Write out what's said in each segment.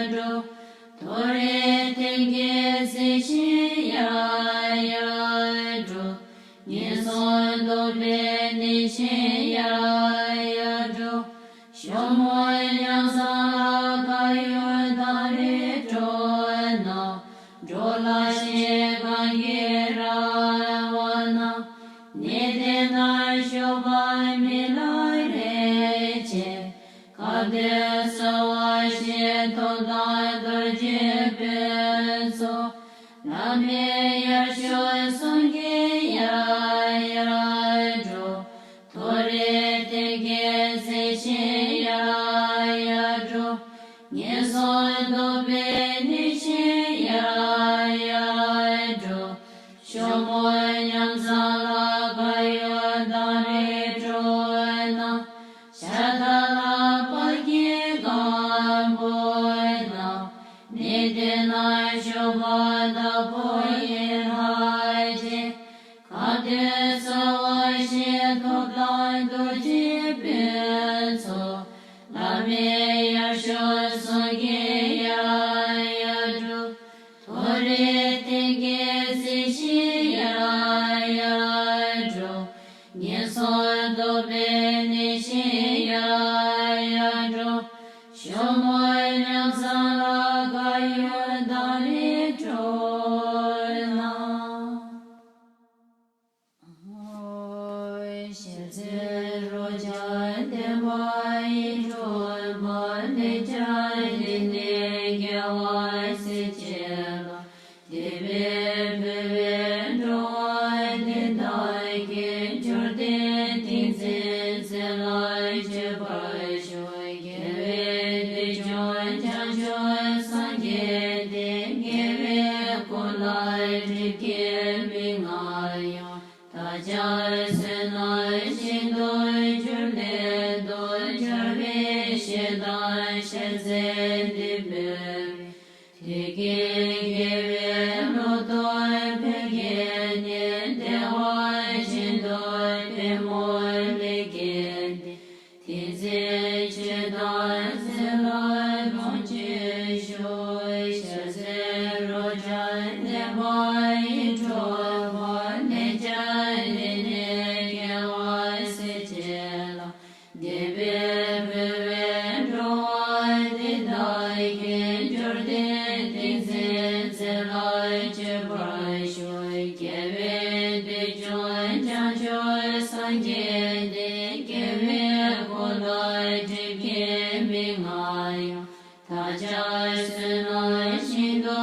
do Tore tenge se shi ya do Nison do be ni shi ya do Shomo yang sa ka yo da re do na do la she ga ye ra wa na ne de na sho ba mi la re che ka de sa wa she to da dorje be so la me ya sho sung ge ya do tore te ge se she ya do nye so do be ni she ya do shomo yang sa la ga yo da re do na sha da la pa ge ga bo na ne de na sho ba da bo ye ha je ka de sa wa she to da do ji be so la me ya sho so ge ya do tore te ge se shi ya do nye so do be ni shi ya do shomo nyam sa la ga yo da re do na she ze ro ja de ma yi do ma ne ja ne ge wa se che la de be be do de da ge jur de ti se la je ba sho ge be de jo ja jo sa ge de ge be ko la de ge mi nga yo ta ja se na shi do jur de do jar be she da she ze de be te ge be no do pe ge ne de wa shi do pe mo le ge de ti ze che da se la bon che sho she ze ro ja de ba yi do ba ne ja ne ge wa se che la de be be do de da ge jor de ti se la che ba sho ge be de jo ja jo sa ge de ge be ko la de ge mi nga yo ta ja se na shi do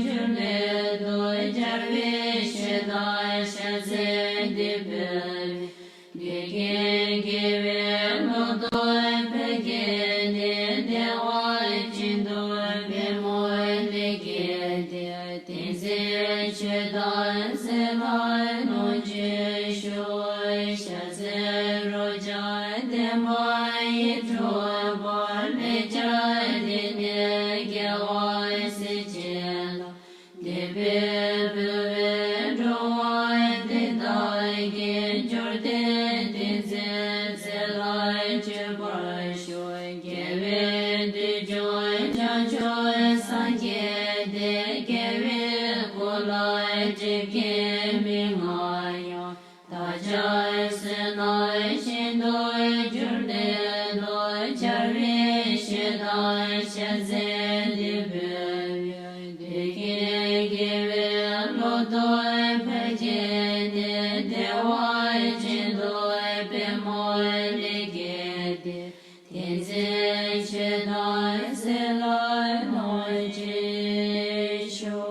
jur de do jar be she da she ze de be ge be no do pe ge ne de wa chi do be mo le ge de ti ze che da se la no je sho she ze ro ja de ma yi do ba le ja de ne ge wa se che la de be be do de da ge jor de ti se la che ba sho ge be de jo ja jo sa ge de ge be ko la je ge mi nga yo ta ja se na shi do jur de do jar be she da she ze de be de ge be lo do pe ge ne de wa ji do pe mo le ge de ti ze che da se la no je sho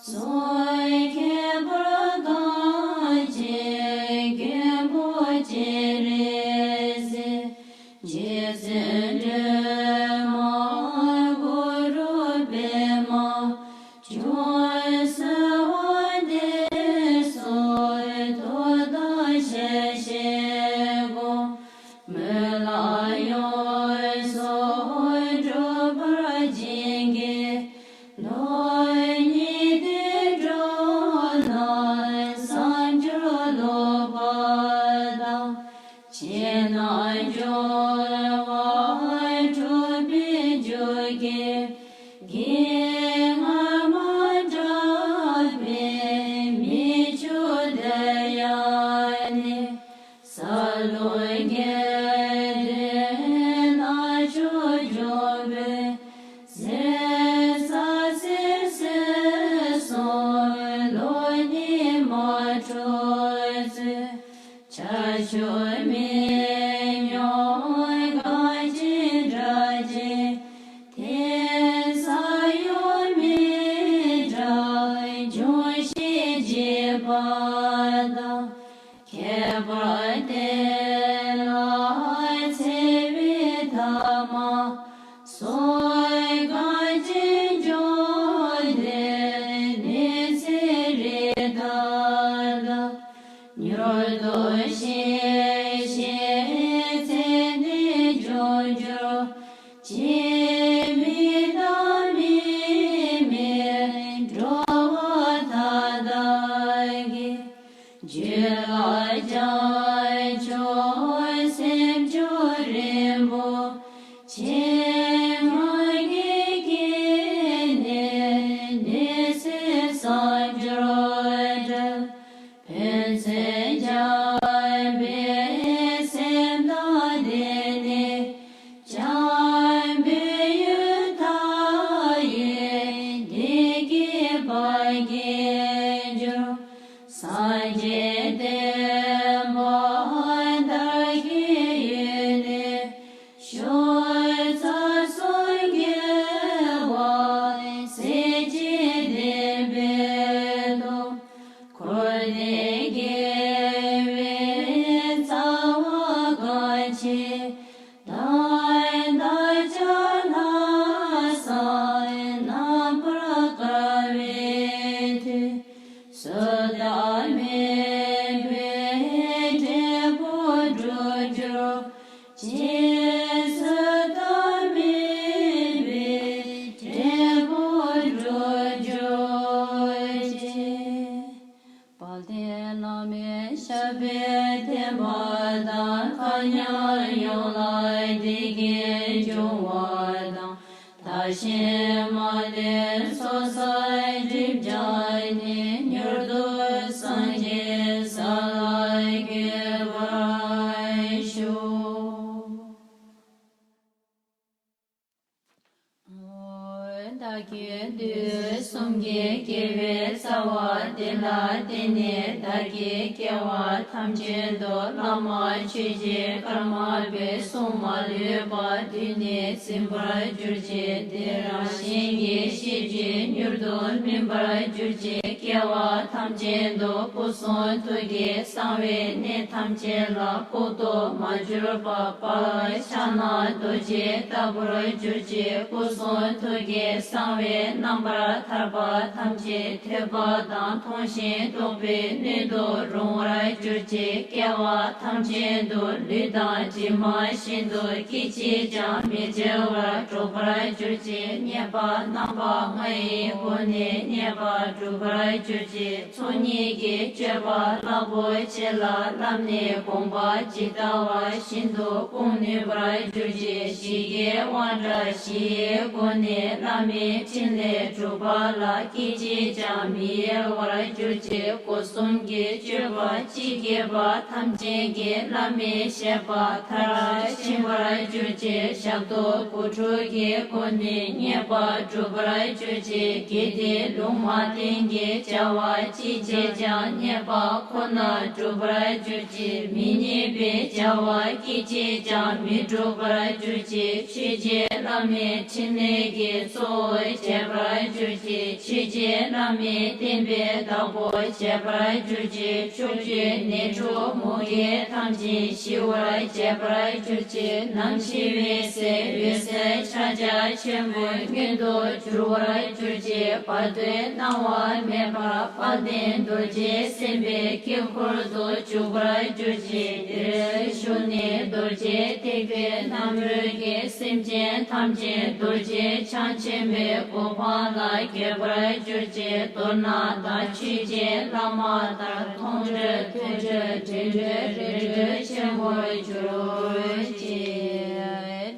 Soy que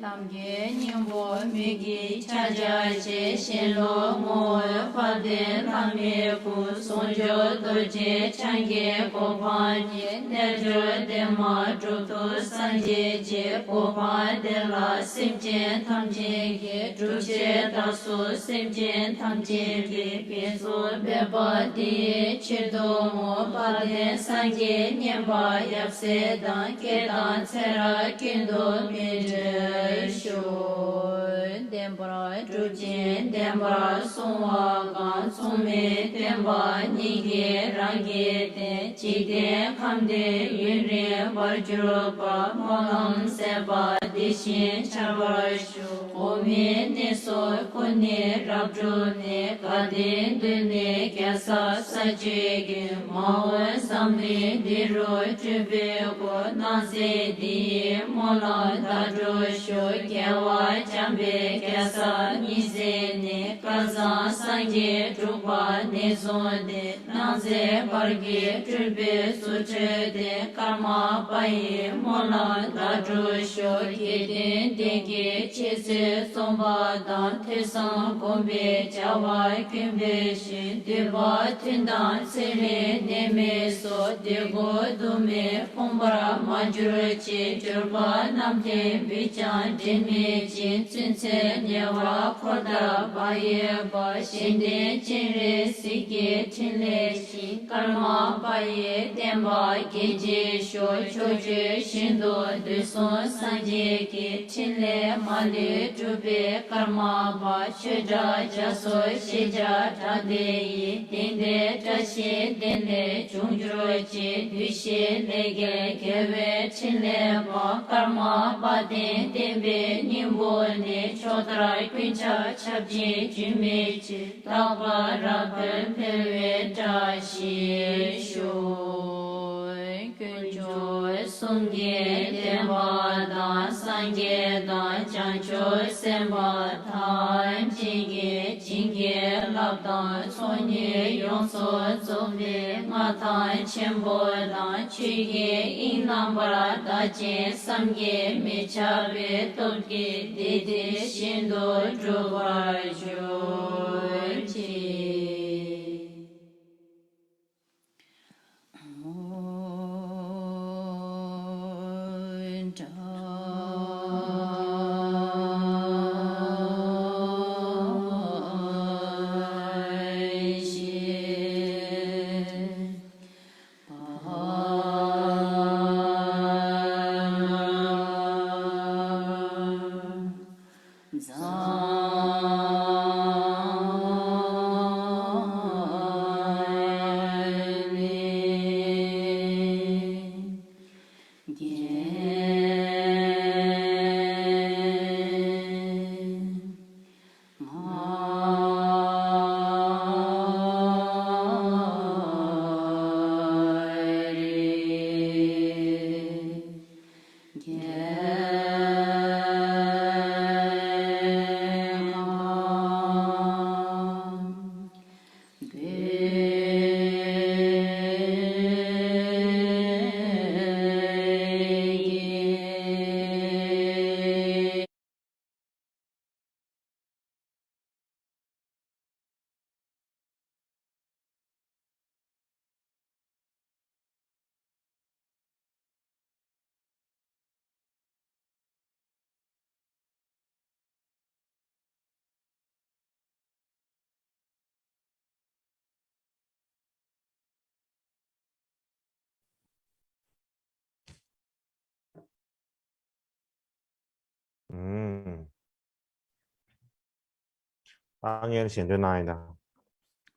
Namge nyingbo migi chaja che shen lo mo mo pa de la me ku son jo dorje change ko pa ni ne jo de ma jo to san je je ko pa de la sim je tham je ge ju je da su sim je tham je ge pe so be ba di che do mo pa de san je ne ba yap se dan ke dan se ra kin do me je shu Dembra Jujin Dembra Sungwa Gan Sungme Dembra Nige Rangi De Chide Kamde Yunre Barjuroba Molam Seba Dishin Chabarashu Ome Neso Kone Rabjo Ne Kadin Dune Kyasa Sajege Mawa Samne Diro Chube Go Nanse Di Mola Dadro Sho Kyawa Chambe Kyasa Nizene Kaza Sangye Drupa Nezonde Nanze Barge Chube Suchede Karma Paye Mola Dadro Sho Keden Denge Chese Somba Dan Tesan Gombe Jawa Kimbe Shin Deva Tindan Sere Neme So Dego Dume Pombara Manjuro Che Jurba Namde Bichan Deme Jin Tsunse Nyewa Koda Baye Ba Shinde Chinre Sike Chinle Shin Karma Baye Demba Geje Sho Choje Shindo Duson Sanje Ke Chinle Male Jube Karma Ba Sheja Jaso Sheja Tade Dende Tashe Dende Chungjuro Che Dushe Lege Keve Chinle Ba Karma Ba Den Dembe Nimbo Ne Chodra Quincha Chabje Jume Che Taba Rabbe Pewe Tashi Shoy Kunjo Sungye Demba Dan Sangye Dan Chancho Semba Time Jingye Jingye Labdan Sonye Yongso Zombe Ngatan Chenbo Dan Chuye Inambara Dajen Samye Mechabe Tolke Dede Shindo Drubar Jorji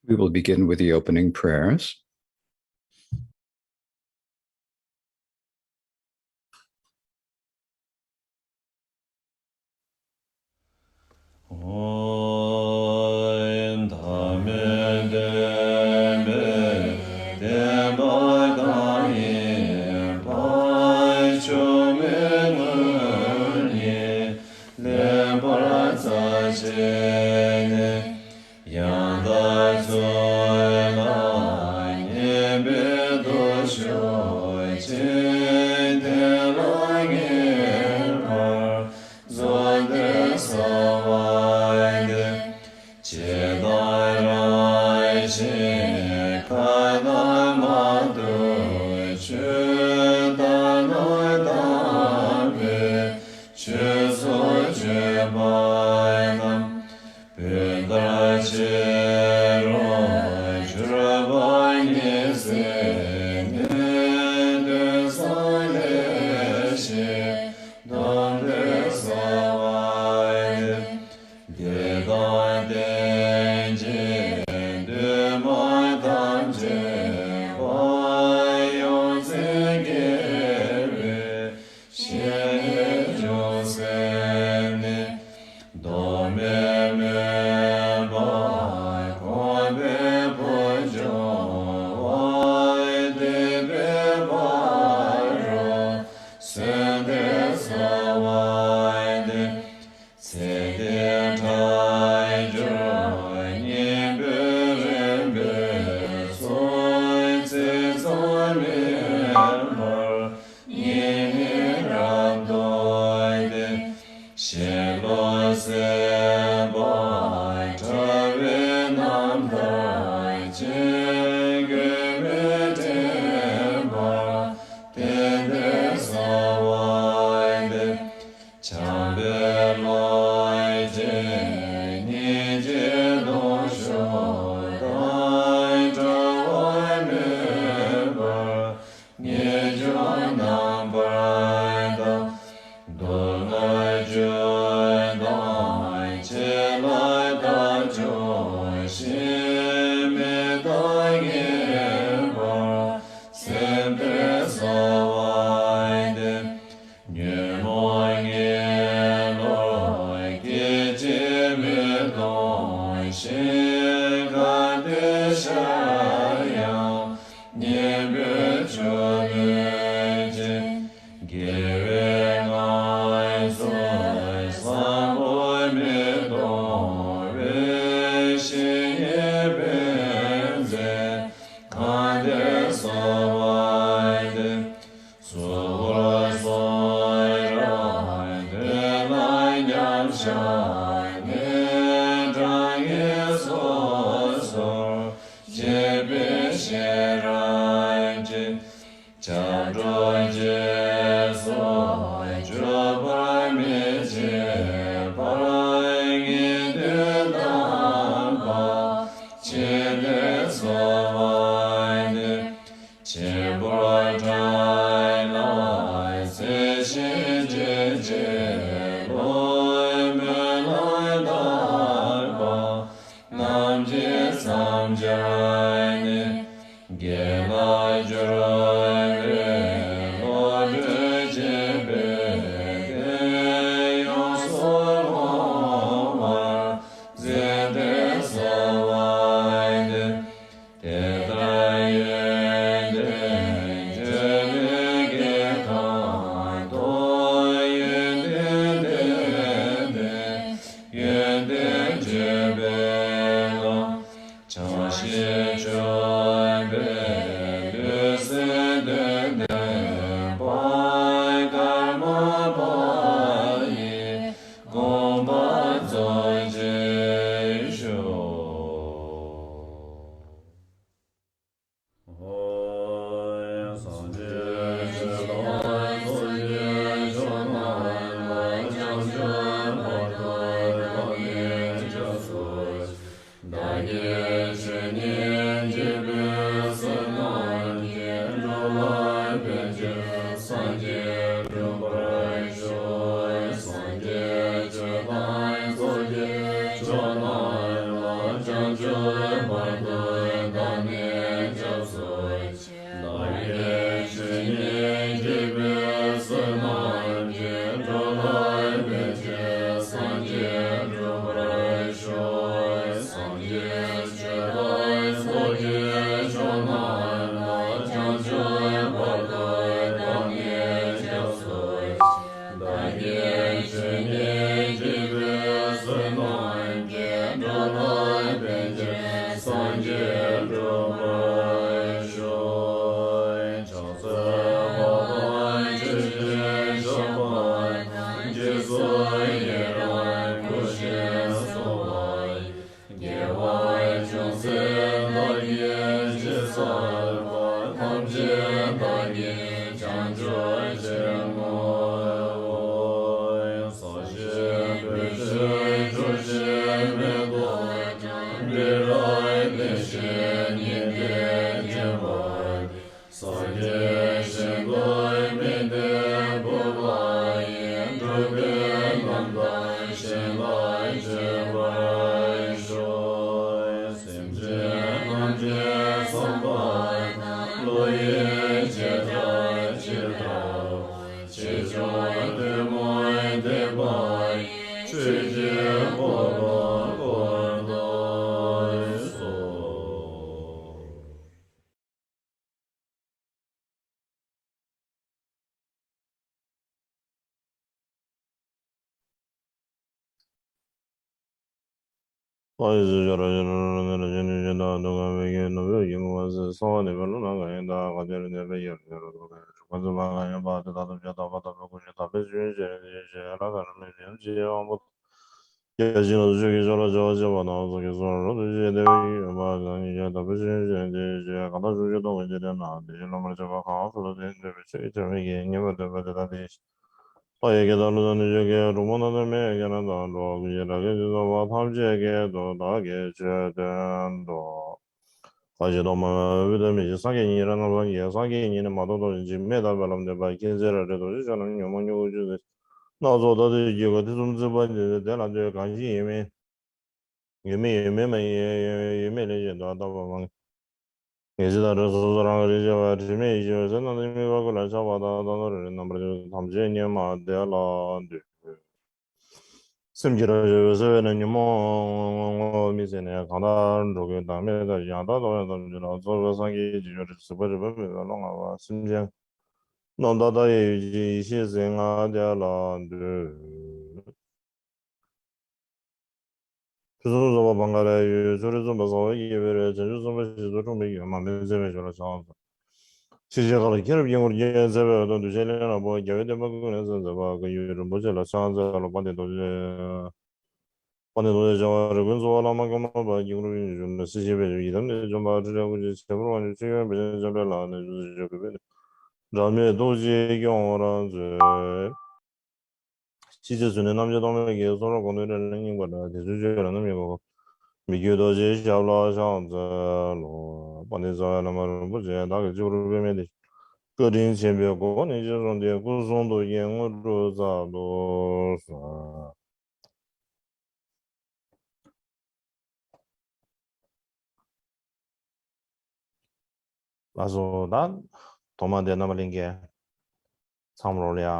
We will begin with the opening prayers. Jedi Chashir Chöbe Lüsede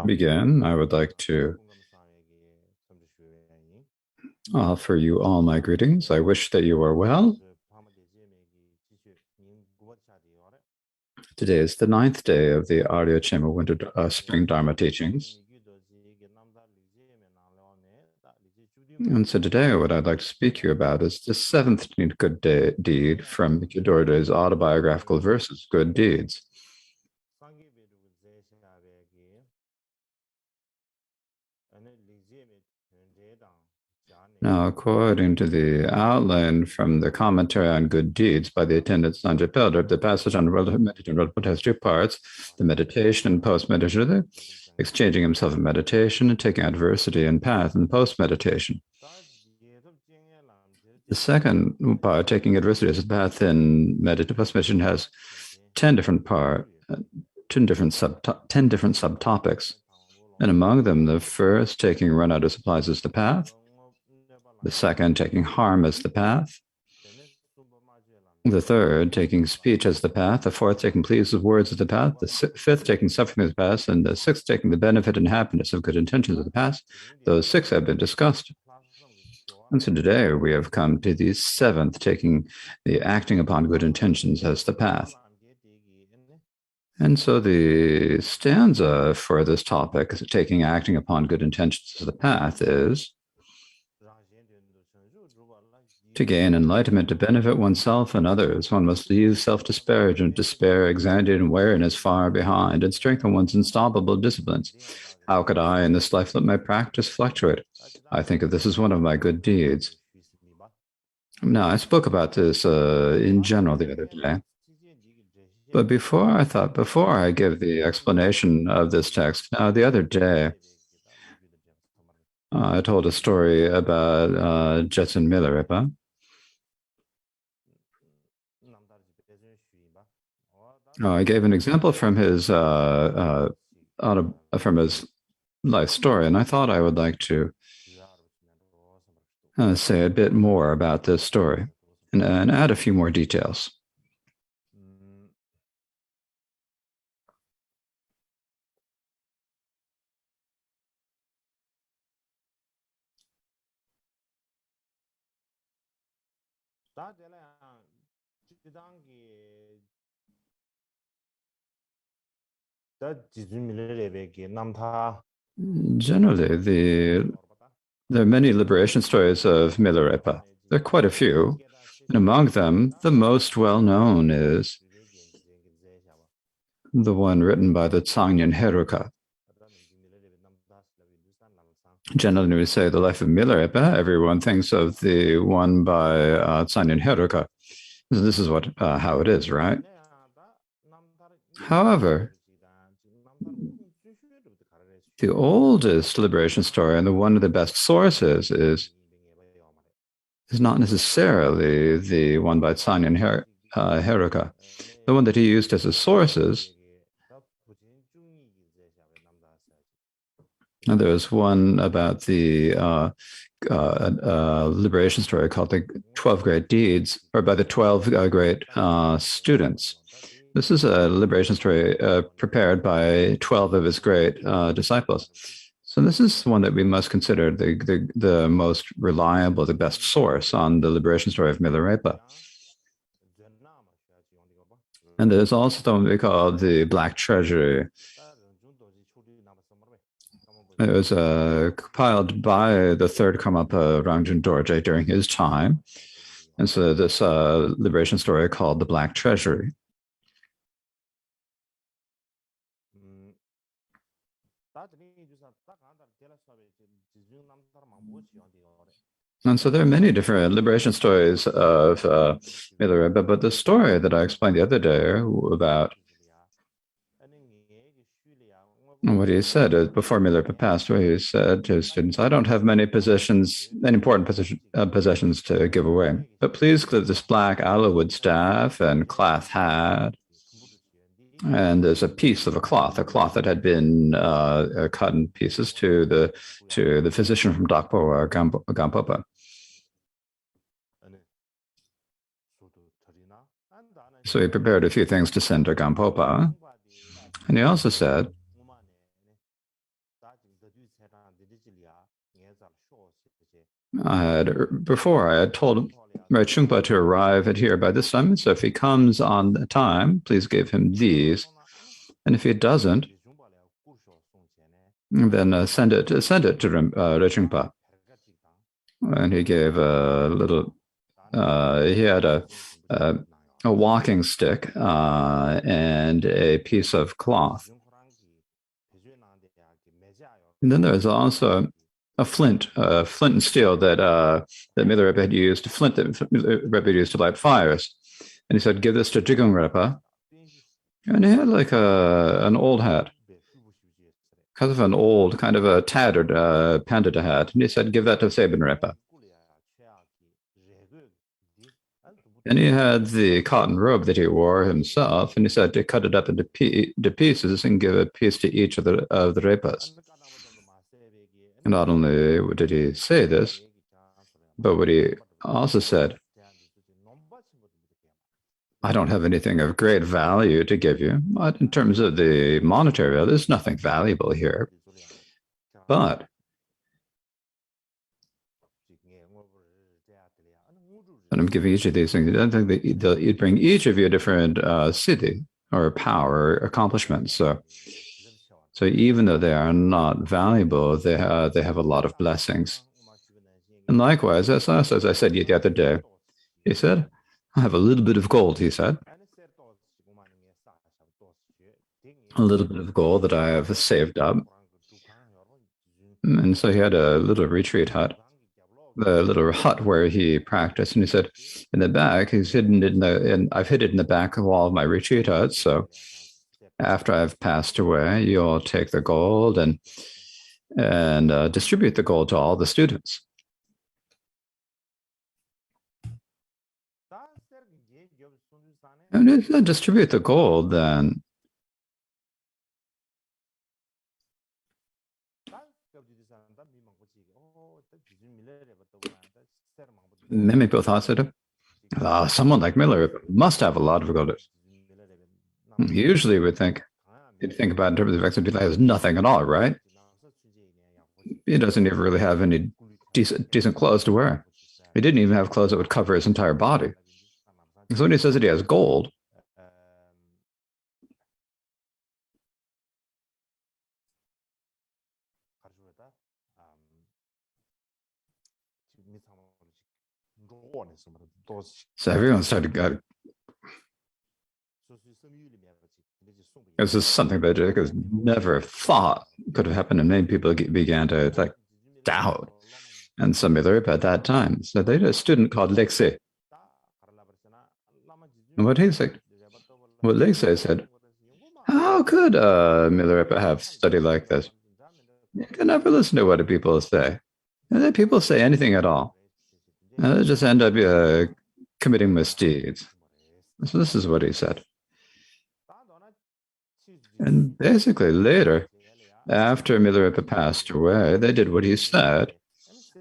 Begin, I would like to offer you all my greetings. I wish that you are well. Today is the 9th day of the Arya Chema Spring Dharma teachings. And so today what I'd like to speak to you about is the 7th good deed from MIKYÖ DORJE's autobiographical verses, Good Deeds. Now, according to the outline from the commentary on good deeds by the attendant Sanjay Pelder, the passage on meditation has two parts: the meditation and post-meditation, the exchanging himself in meditation and taking adversity and path in post-meditation. The second part, taking adversity as a path in post-meditation, has 10 different subtopics. And among them, the first, taking run out of supplies as the path. The second, taking harm as the path. The third, taking speech as the path. The fourth, taking pleas of words as the path. The fifth, taking suffering as the path. And the sixth, taking the benefit and happiness of good intentions as the path. Those 6 have been discussed. And so today we have come to the 7th, taking the acting upon good intentions as the path. And so the stanza for this topic, taking acting upon good intentions as the path, is: to gain enlightenment, to benefit oneself and others, one must leave self-disparagement, despair, anxiety, and weariness far behind, and strengthen one's unstoppable disciplines. How could I, in this life, let my practice fluctuate? I think of this as one of my good deeds. Now, I spoke about this in general the other day. But before I give the explanation of this text, the other day, I told a story about Jetson Milarepa. I gave an example from his from his life story, and I thought I would like to say a bit more about this story and add a few more details. Generally, there are many liberation stories of Milarepa. There are quite a few, and among them, the most well-known is the one written by the Tsangyen Heruka. Generally, when we say the life of Milarepa, everyone thinks of the one by Tsangyen Heruka. This is how it is, right? However, the oldest liberation story and the one of the best sources is not necessarily the one by Tsangyen Heruka. The one that he used as his sources, and there's one about the liberation story called the 12 Great Deeds, or by the 12 great students. This is a liberation story prepared by 12 of his great disciples. So this is one that we must consider the most reliable, the best source on the liberation story of Milarepa. And there's also something we call the Black Treasury. It was compiled by the third Karmapa Rangjung Dorje during his time. And so this liberation story called the Black Treasury. And so there are many different liberation stories of Milarepa, but the story that I explained the other day about what he said before Milarepa passed away, he said to his students, I don't have many important possessions to give away, but please give this black aloe staff and cloth hat. And there's a piece of a cloth that had been cut in pieces to the physician from Dakpo or Gampopa. So he prepared a few things to send to Gampopa. And he also said, before I had told Chungpa to arrive at here by this time, so if he comes on time, please give him these. And if he doesn't, then send it to Chungpa. And he gave a little, he had a walking stick and a piece of cloth. And then there's also a flint and steel that Milarepa had used, to light fires. And he said, give this to Jigung Repa. And he had like an old hat, kind of a tattered pandita hat. And he said, give that to Sabin Repa. And he had the cotton robe that he wore himself, and he said to cut it up into pieces and give a piece to each of the Repas. And not only did he say this, but what he also said, I don't have anything of great value to give you. But in terms of the monetary value, there's nothing valuable here. But and I'm giving each of these things. I think you'd bring each of you a different siddhi or power or accomplishment. So even though they are not valuable, they have a lot of blessings. And likewise, as I said the other day, he said, I have a little bit of gold, he said. A little bit of gold that I have saved up. And so he had a little retreat hut. the little hut where he practiced, and he said, in the back, he's hidden it I've hid it in the back of all of my retreat huts. So after I've passed away, you'll take the gold and distribute the gold to all the students. And if you distribute the gold, then many people thought that someone like Miller must have a lot of gold. Usually you'd think about in terms of exit, he has nothing at all, right? He doesn't even really have any decent clothes to wear. He didn't even have clothes that would cover his entire body. So when he says that he has gold, so everyone started to this is something that Jack has never thought could have happened, and many people began to like doubt. And some Milarepa at that time, so they had a student called Lexi. And what Lexi said, how could Milarepa have study like this? You can never listen to what people say. And then people say anything at all. And they just end up committing misdeeds. So this is what he said. And basically later, after Milarepa passed away, they did what he said.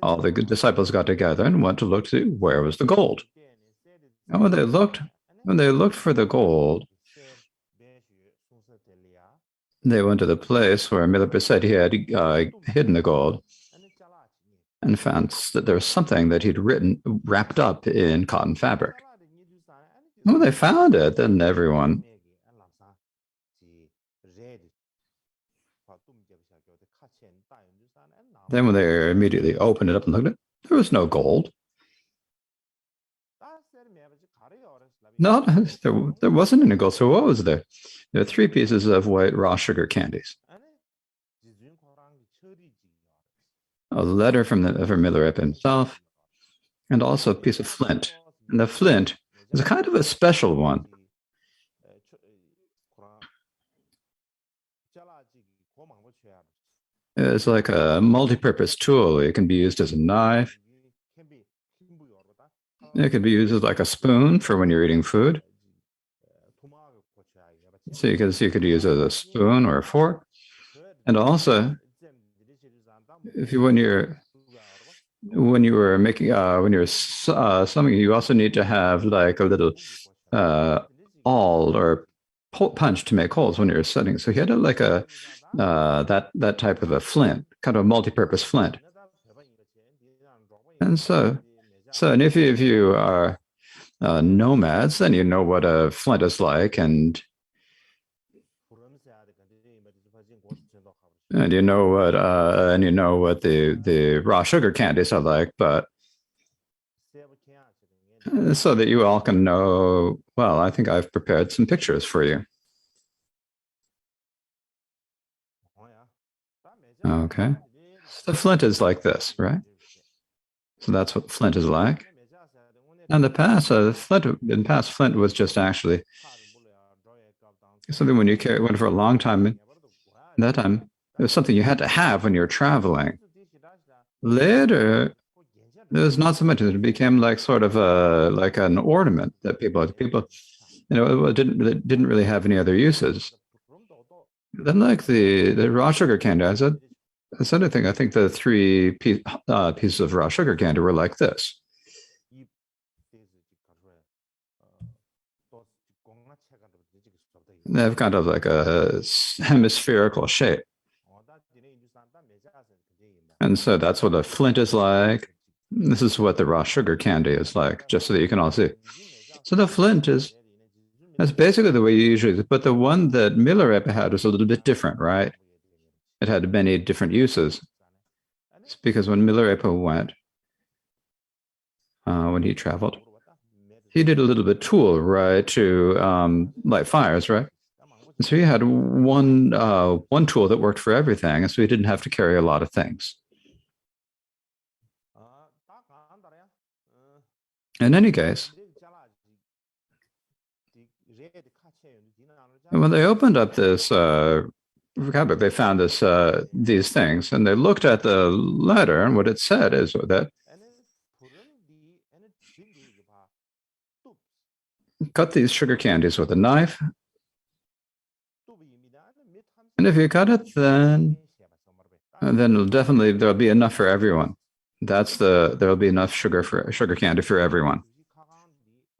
All the disciples got together and went to look to see where was the gold. And when they looked for the gold, they went to the place where Milarepa said he had hidden the gold, and found that there was something that he'd wrapped up in cotton fabric. When they found it, then everyone when they immediately opened it up and looked at it, there was no gold. No, there wasn't any gold. So what was there? There were 3 pieces of white raw sugar candies. A letter from Milarepa himself, and also a piece of flint. And the flint is a kind of a special one. It's like a multi-purpose tool. It can be used as a knife. It can be used as like a spoon for when you're eating food. So you could use it as a spoon or a fork. And also, when you're something, you also need to have like a little awl or punch to make holes when you're setting. So he had that type of a flint, kind of a multi-purpose flint. And and if you are nomads, then you know what a flint is like, and you know what the raw sugar candies are like, but so that you all can know. Well, I think I've prepared some pictures for you. Okay, so the flint is like this, right? So that's what flint is like. And flint was just actually something when you went for a long time. At that time, it was something you had to have when you're traveling. Later, it was not so much. It became like sort of like an ornament that people didn't really have any other uses. Then, like the raw sugar candy, I think the 3 pieces of raw sugar candy were like this. They have kind of like a hemispherical shape. And so that's what a flint is like. This is what the raw sugar candy is like, just so that you can all see. So the flint that's basically the way you usually, but the one that Milarepa had was a little bit different, right? It had many different uses. It's because when Milarepa went, when he traveled, he did a little bit tool, right, to light fires, right? And so he had one tool that worked for everything, and so he didn't have to carry a lot of things. In any case, when they opened up this vocabulary, they found these things, and they looked at the letter, and what it said is that cut these sugar candies with a knife, and if you cut it, then definitely there'll be enough for everyone. There'll be enough sugar candy for everyone.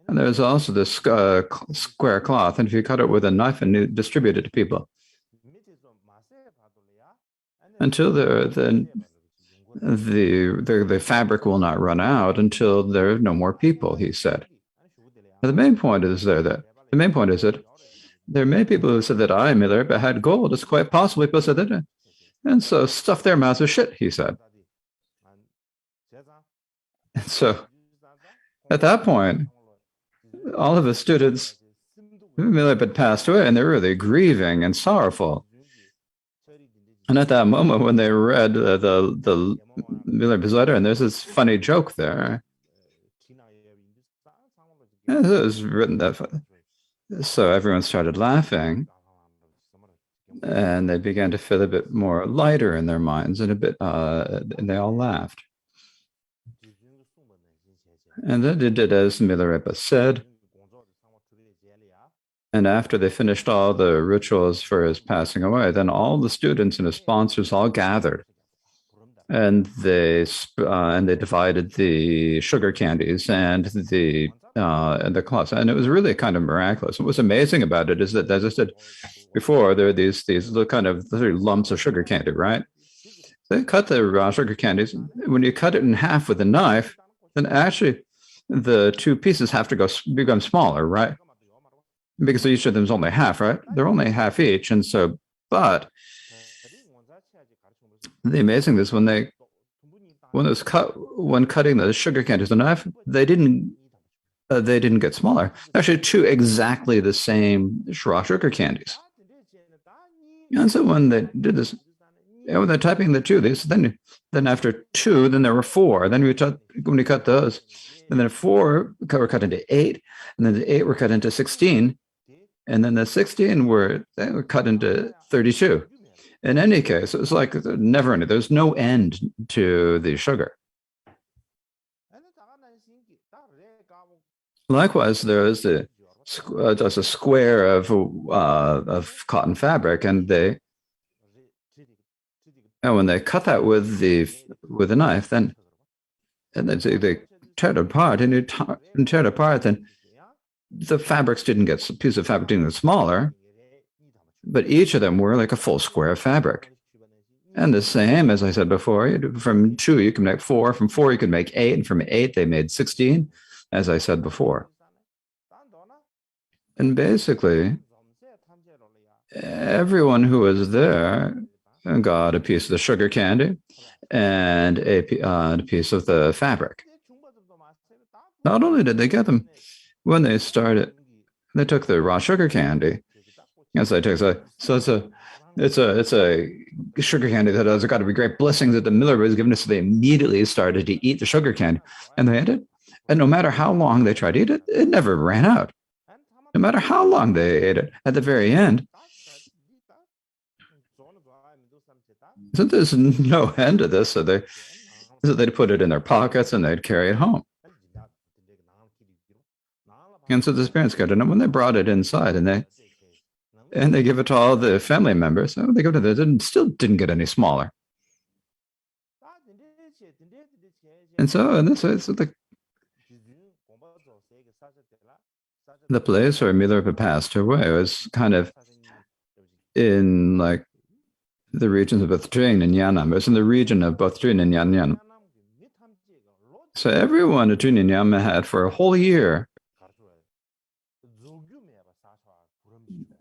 And there's also this square cloth, and if you cut it with a knife and you distribute it to people, until the fabric will not run out until there are no more people, he said. Now, the main point is that there are many people who said that I, Milarepa, had gold. It's quite possible people said that, and so stuff their mouths with shit, he said. And so at that point, all of the students, Milarepa had passed away, and they were really grieving and sorrowful. And at that moment, when they read the Milarepa's letter, and there's this funny joke there, and it was written that, so everyone started laughing, and they began to feel a bit more lighter in their minds, and and they all laughed. And then they did as Milarepa said. And after they finished all the rituals for his passing away, then all the students and his sponsors all gathered, and they divided the sugar candies and the cloths, and it was really kind of miraculous. What was amazing about it is that, as I said before, there are these little kind of lumps of sugar candy, right? They cut the raw sugar candies. When you cut it in half with a knife, then actually the two pieces have to become smaller, right? Because each of them is only half, right? They're only half each, and so, but the amazing is when cutting the sugar candies with a knife, they didn't get smaller. Actually, two exactly the same raw sugar candies. And so when they did this, when they're typing the two, then after two, then there were four. Then when we cut those, and then four were cut into 8, and then the 8 were cut into 16. And then the 16 were cut into 32. In any case, it was like never ending. There's no end to the sugar. Likewise, there is just a square of cotton fabric, and when they cut that with a knife, then they tear it apart, and you tear it apart, then the piece of fabric didn't get smaller, but each of them were like a full square of fabric. And the same, as I said before, from 2 you can make 4, from 4 you can make 8, and from 8 they made 16, as I said before. And basically, everyone who was there got a piece of the sugar candy and a piece of the fabric. Not only did they get them, when they started, they took the raw sugar candy. Yes, I took so it's a sugar candy that has got to be great blessings that the miller was given us. So they immediately started to eat the sugar candy, and they ate it. And no matter how long they tried to eat it, it never ran out. No matter how long they ate it, at the very end, so there's no end to this. So they'd put it in their pockets and they'd carry it home. And so the parents got it, and when they brought it inside, and they give it to all the family members, so they go to it, still didn't get any smaller. And so, this is the place where Milarepa passed away was kind of in like the regions of both Trin and Yanam. It was in the region of both Trin and Yanyan. So everyone at Trin and Yanam had for a whole year,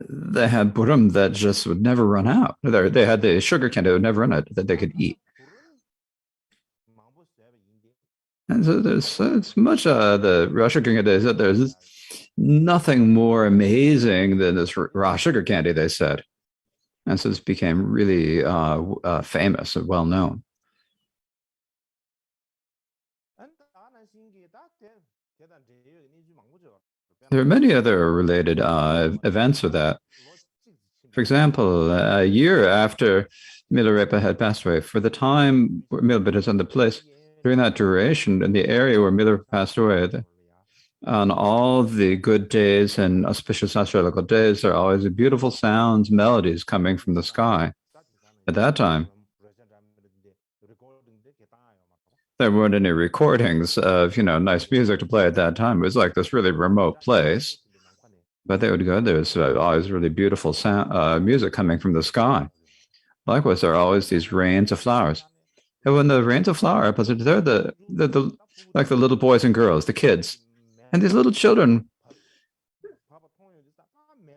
they had burum that just would never run out. They had the sugar candy that would never run out that they could eat. And so there's much the raw sugar candy. There's nothing more amazing than this raw sugar candy, they said. And so this became really famous and well known. There are many other related events with that. For example, a year after Milarepa had passed away, for the time where Milarepa is on the place, during that duration, in the area where Milarepa passed away, on all the good days and auspicious astrological days, there are always beautiful sounds, melodies coming from the sky. At that time, there weren't any recordings of, nice music to play at that time. It was like this really remote place, but they would go. There's always really beautiful sound, music coming from the sky. Likewise, there are always these rains of flowers. And when the rains of flowers, they're the like the little boys and girls, the kids, and these little children.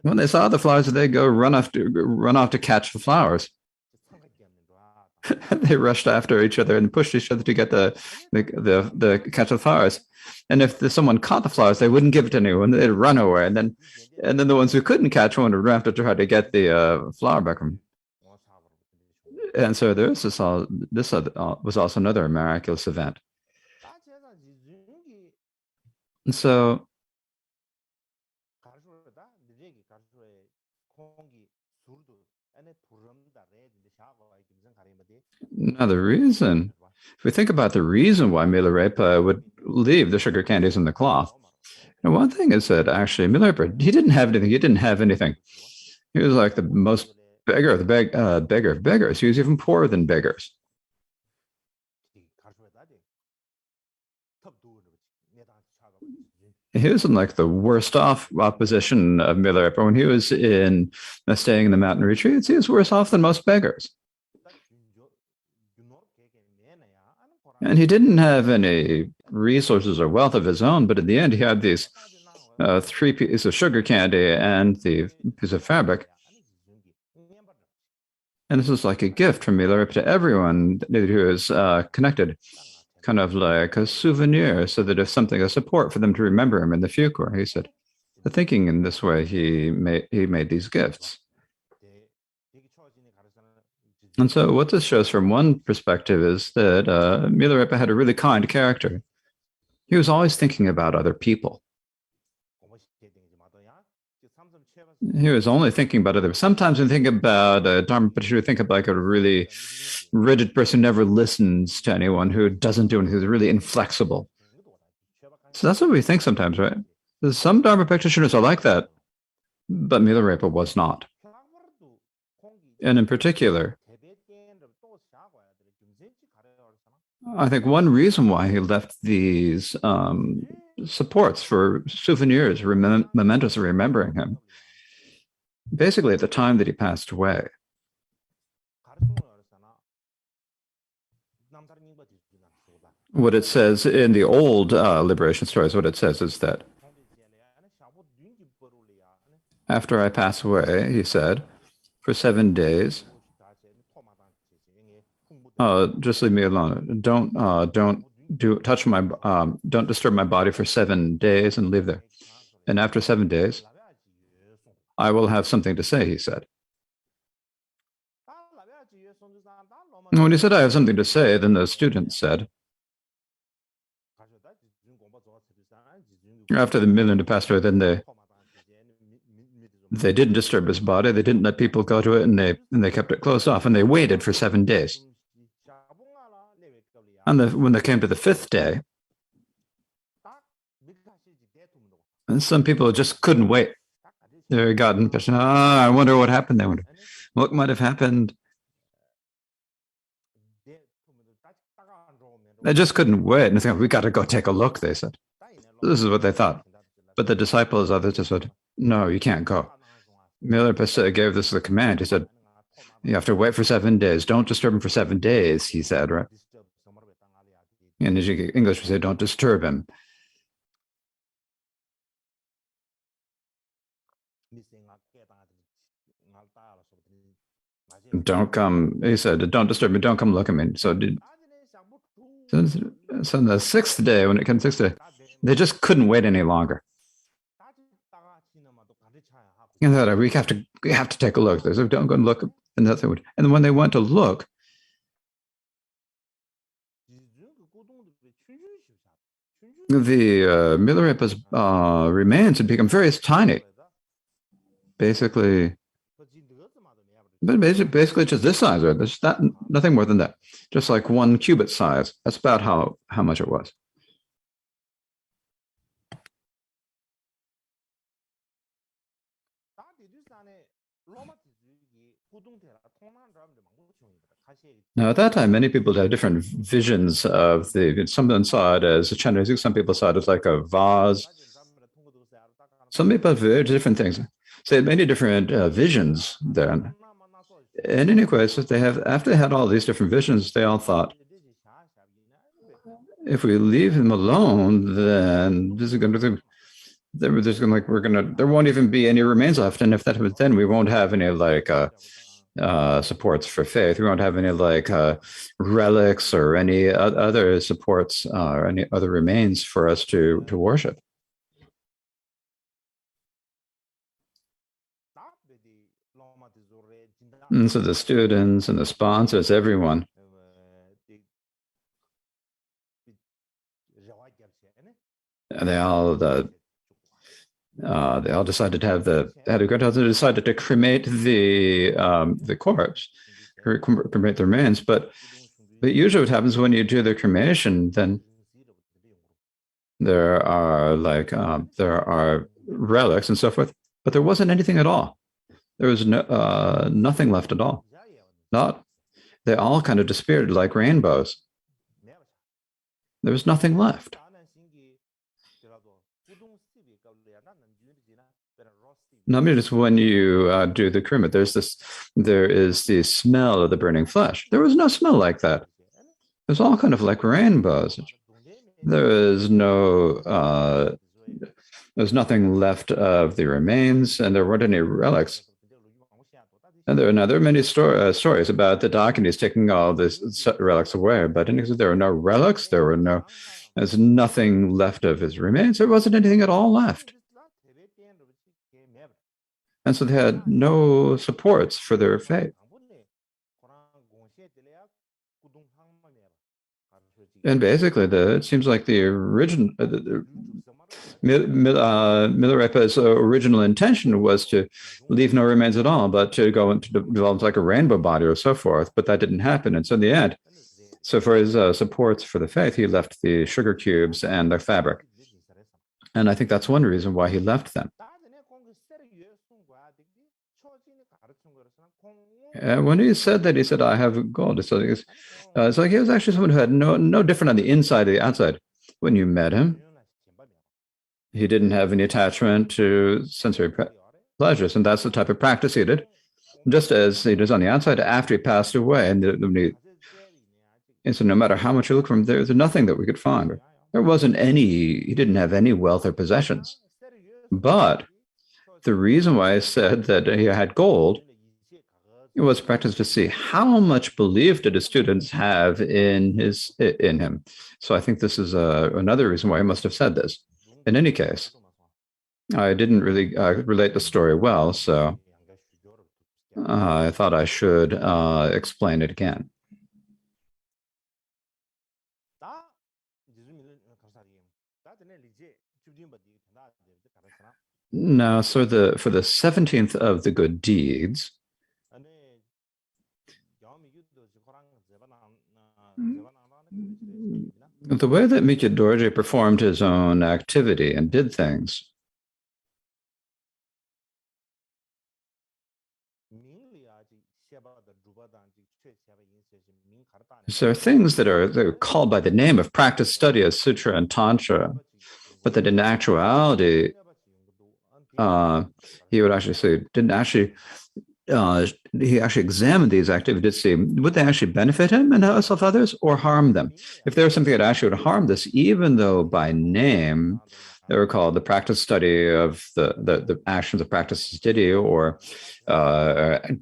When they saw the flowers, they go run off to catch the flowers. They rushed after each other and pushed each other to get the catch the flowers. And if someone caught the flowers, they wouldn't give it to anyone. They'd run away, and then the ones who couldn't catch one would run after to try to get the flower back from. And so this was also another miraculous event. And so now the reason, if we think about the reason why Milarepa would leave the sugar candies in the cloth, one thing is that actually Milarepa, he didn't have anything. He didn't have anything. He was like the most beggar of the beggar of beggars. He was even poorer than beggars. He was in like the worst off position of Milarepa. When he was staying in the mountain retreats, he was worse off than most beggars. And he didn't have any resources or wealth of his own, but in the end, he had these 3 pieces of sugar candy and the piece of fabric. And this was like a gift from Milarepa to everyone who was connected, kind of like a souvenir, so that if something, a support for them to remember him in the future, he said. Thinking in this way, he made these gifts. And so what this shows from one perspective is that Milarepa had a really kind character. He was always thinking about other people. He was only thinking about others. Sometimes when we think about Dharma, but we think of like a really rigid person who never listens to anyone, who doesn't do anything, who's really inflexible. So that's what we think sometimes, right? Some Dharma practitioners are like that, but Milarepa was not. And in particular, I think one reason why he left these supports for souvenirs, mementos of remembering him, basically at the time that he passed away. What it says in the old liberation stories, what it says is that after I pass away, he said, for 7 days, just leave me alone. Don't disturb my body for 7 days and leave there. And after 7 days, I will have something to say, he said. And when he said, I have something to say, then the students said, after the million passed away, then they didn't disturb his body. They didn't let people go to it, and they kept it closed off, and they waited for 7 days. And when they came to the 5th day, and some people just couldn't wait. They got an impression, I wonder what happened. They wonder what might have happened. They just couldn't wait. And they said, we got to go take a look, they said. This is what they thought. But the disciples, others just said, no, you can't go. Milarepa gave this the command. He said, you have to wait for 7 days. Don't disturb him for 7 days, he said, right? In English, we say, don't disturb him. Don't come, he said, don't disturb me, don't come look at me. So the 6th day, when it comes 6th day, they just couldn't wait any longer. And they thought, we have to take a look. They said, don't go and look. And nothing would. And when they went to look, the Milarepa's remains had become very tiny, basically. But basically just this size, right? There's nothing more than that. Just like 1 cubit size. That's about how much it was. Now, at that time, many people had different visions of some saw it as a Chinese, some people saw it as like a vase. Some people have very different things. So they had many different visions then. In any case, after they had all these different visions, they all thought, if we leave him alone, then this is going to there won't even be any remains left, and if that happens, then we won't have any supports for faith. We won't have any relics or any other supports or any other remains for us to worship. And so the students and the sponsors, everyone, they all decided to have they decided to cremate the corpse, cremate the remains. But usually, what happens when you do the cremation, then there are relics and so forth. But there wasn't anything at all. There was nothing left at all. They all kind of disappeared like rainbows. There was nothing left. Now, just when you do the cremate, there is the smell of the burning flesh. There was no smell like that. It was all kind of like rainbows. There's nothing left of the remains, and there weren't any relics. And there are many stories about the Dakinis taking all these relics away, but there were no relics. There's nothing left of his remains. There wasn't anything at all left. And so they had no supports for their faith. And basically, it seems like the original Milarepa's original intention was to leave no remains at all, but to go into develop like a rainbow body or so forth. But that didn't happen. And so in the end, so for his supports for the faith, he left the sugar cubes and the fabric. And I think that's one reason why he left them. When he said that, he said, I have gold. So it's like he was actually someone who had no different on the inside or the outside. When you met him, he didn't have any attachment to sensory pleasures, and that's the type of practice he did, just as he does on the outside after he passed away. And so no matter how much you look for him, there's nothing that we could find. He didn't have any wealth or possessions. But the reason why I said that he had gold, it was practice to see how much belief did his students have in him. So I think this is another reason why I must have said this. In any case, I didn't really relate the story well, so I thought I should explain it again. Now, so for the 17th of the good deeds, the way that MIKYÖ DORJE performed his own activity and did things, so there are things they're called by the name of practice study as sutra and tantra, but that in actuality, he would actually say, he actually examined these activities to see, would they actually benefit him and himself others or harm them? If there was something that actually would harm this, even though by name, they were called the practice study of the actions of practice study or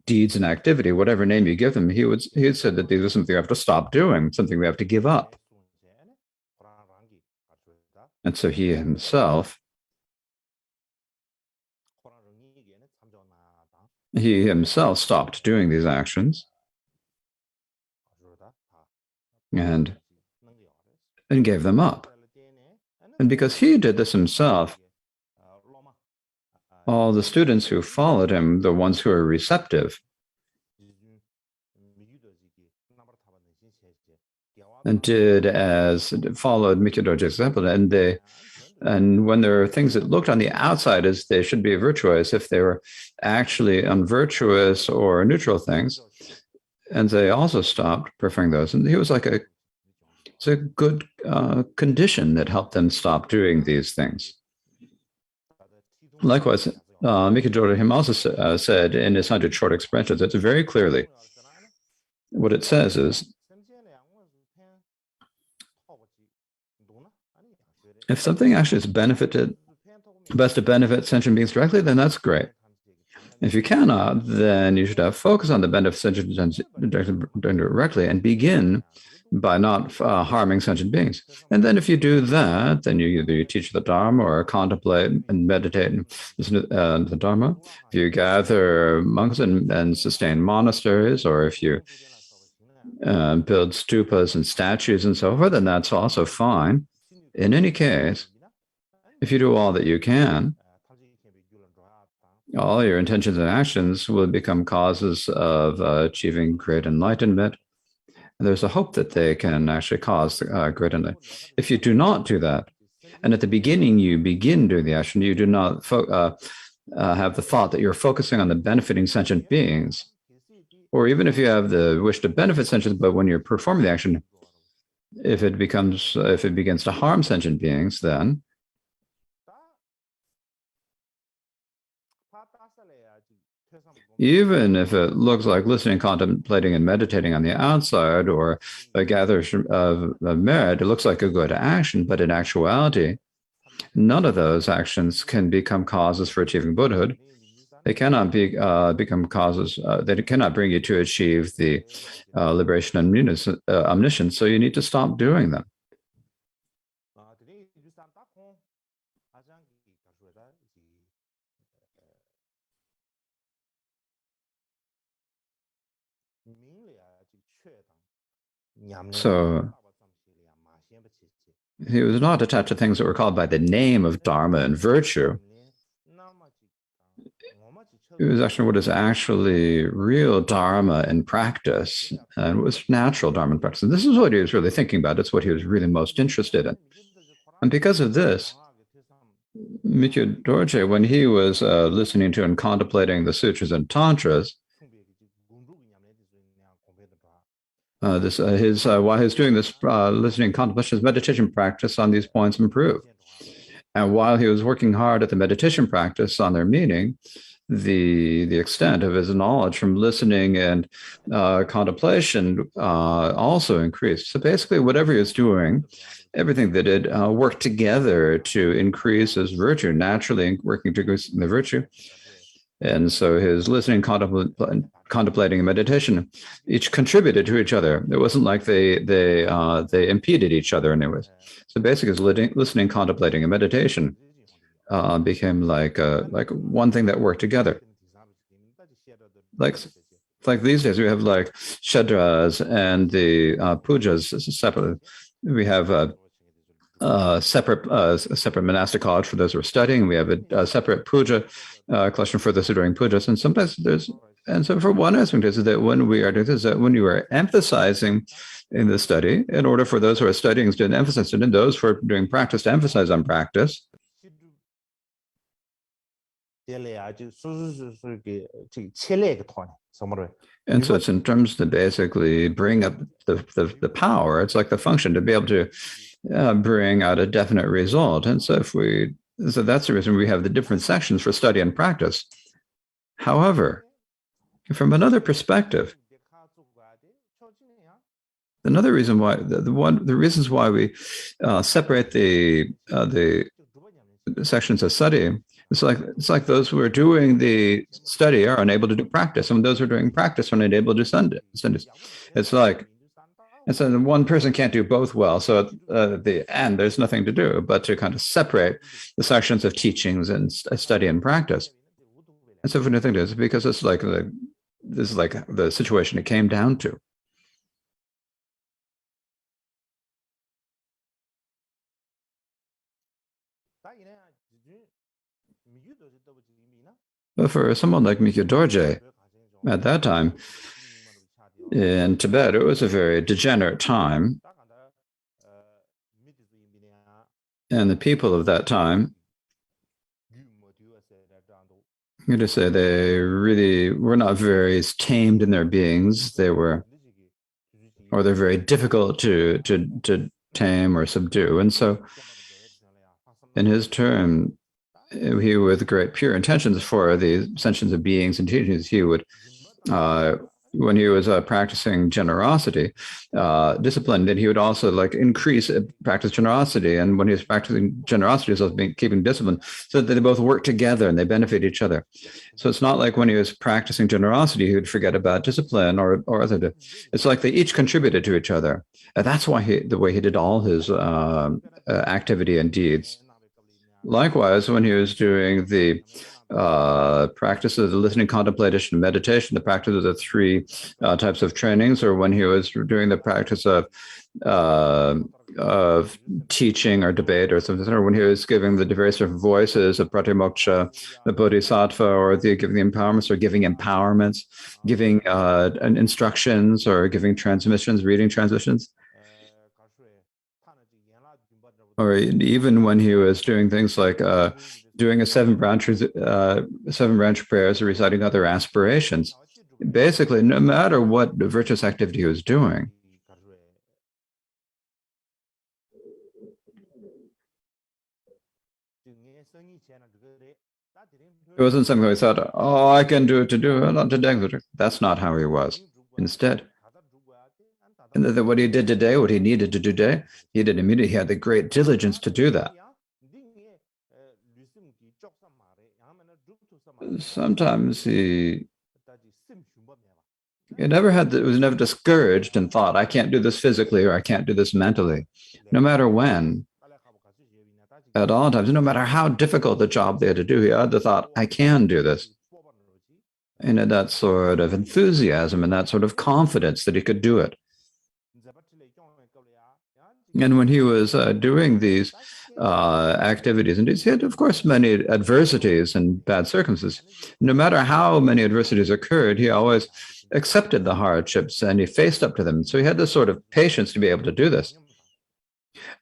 deeds and activity, whatever name you give them, he had said that these are something we have to stop doing, something we have to give up. And so he himself stopped doing these actions and gave them up. And because he did this himself, all the students who followed him, the ones who are receptive, and followed MIKYÖ DORJE's example, and when there are things that looked on the outside as they should be virtuous, if they were actually unvirtuous or neutral things, and they also stopped preferring those. And he was like it's a good condition that helped them stop doing these things. Likewise, MIKYÖ DORJE him also said in his 100 Short Expressions, it's very clearly what it says is, if something actually is best to benefit sentient beings directly, then that's great. If you cannot, then you should have focus on the benefit of sentient beings directly and begin by not harming sentient beings. And then if you do that, then you either teach the Dharma or contemplate and meditate and listen to the Dharma. If you gather monks and sustain monasteries, or if you build stupas and statues and so forth, then that's also fine. In any case, if you do all that you can, all your intentions and actions will become causes of achieving great enlightenment. And there's a hope that they can actually cause great enlightenment. If you do not do that, and at the beginning you begin doing the action, you do not have the thought that you're focusing on the benefiting sentient beings, or even if you have the wish to benefit sentients, but when you're performing the action, if it begins to harm sentient beings, then even if it looks like listening, contemplating, and meditating on the outside, or a gathering of merit, it looks like a good action, but in actuality, none of those actions can become causes for achieving Buddhahood. They cannot become causes, they cannot bring you to achieve the liberation and omniscience, so you need to stop doing them. So he was not attached to things that were called by the name of Dharma and virtue. It was actually what is actually real Dharma in practice, and was natural Dharma in practice. And this is what he was really thinking about. It's what he was really most interested in. And because of this, MIKYÖ DORJE, when he was listening to and contemplating the sutras and tantras, while he's doing this listening, contemplation, his meditation practice on these points improved. And while he was working hard at the meditation practice on their meaning, the extent of his knowledge from listening and contemplation also increased. So basically, whatever he was doing, everything that it worked together to increase his virtue, naturally working to increase the virtue. And so his listening, contemplating, and meditation each contributed to each other. It wasn't like they impeded each other in any ways. So basically, his listening, contemplating, and meditation became like one thing that worked together. Like these days, we have like shadras and the pujas separately. We have a separate monastic college for those who are studying. We have a separate puja collection for those who are doing pujas. And sometimes so for one aspect is that when we are doing this, that when you are emphasizing in the study, in order for those who are studying to emphasize it, and those who are doing practice to emphasize on practice. And so it's in terms to basically bring up the power. It's like the function to be able to bring out a definite result. And so so that's the reason we have the different sections for study and practice. However, from another perspective, another reason why the reasons why we separate the sections of study, it's like those who are doing the study are unable to do practice, and those who are doing practice are unable to do studies. It's like, and so one person can't do both well. So at the end, there's nothing to do but to kind of separate the sections of teachings and study and practice. And so, the thing is, because this is like the situation it came down to. But for someone like MIKYÖ Dorje, at that time in Tibet, it was a very degenerate time. And the people of that time, I'm going to say they really were not very tamed in their beings. They're very difficult to tame or subdue. And so, in his term, he, with great pure intentions for the ascensions of beings and teachings, he would, when he was practicing generosity, discipline, then he would also practice generosity. And when he was practicing generosity, he was also keeping discipline, so that they both work together and they benefit each other. So it's not like when he was practicing generosity, he would forget about discipline or other. It's like they each contributed to each other. And that's why the way he did all his activity and deeds. Likewise, when he was doing the practice of the listening, contemplation, and meditation, the practice of the three types of trainings, or when he was doing the practice of teaching or debate or something, or when he was giving the various different voices of pratimoksha, the bodhisattva, or giving the empowerments, or giving empowerments, giving instructions, or giving transmissions, reading transmissions. Or even when he was doing things like doing a seven branch prayers or reciting other aspirations. Basically, no matter what virtuous activity he was doing, it wasn't something we thought, oh, I can do it to do it, not to. That's not how he was. Instead, and what he did today, what he needed to do today, he did immediately. He had the great diligence to do that. Sometimes he was never discouraged and thought, I can't do this physically or I can't do this mentally. No matter when, at all times, no matter how difficult the job they had to do, he had the thought, I can do this. And that sort of enthusiasm and that sort of confidence that he could do it. And when he was doing these activities, and he had, of course, many adversities and bad circumstances. No matter how many adversities occurred, he always accepted the hardships and he faced up to them. So he had this sort of patience to be able to do this.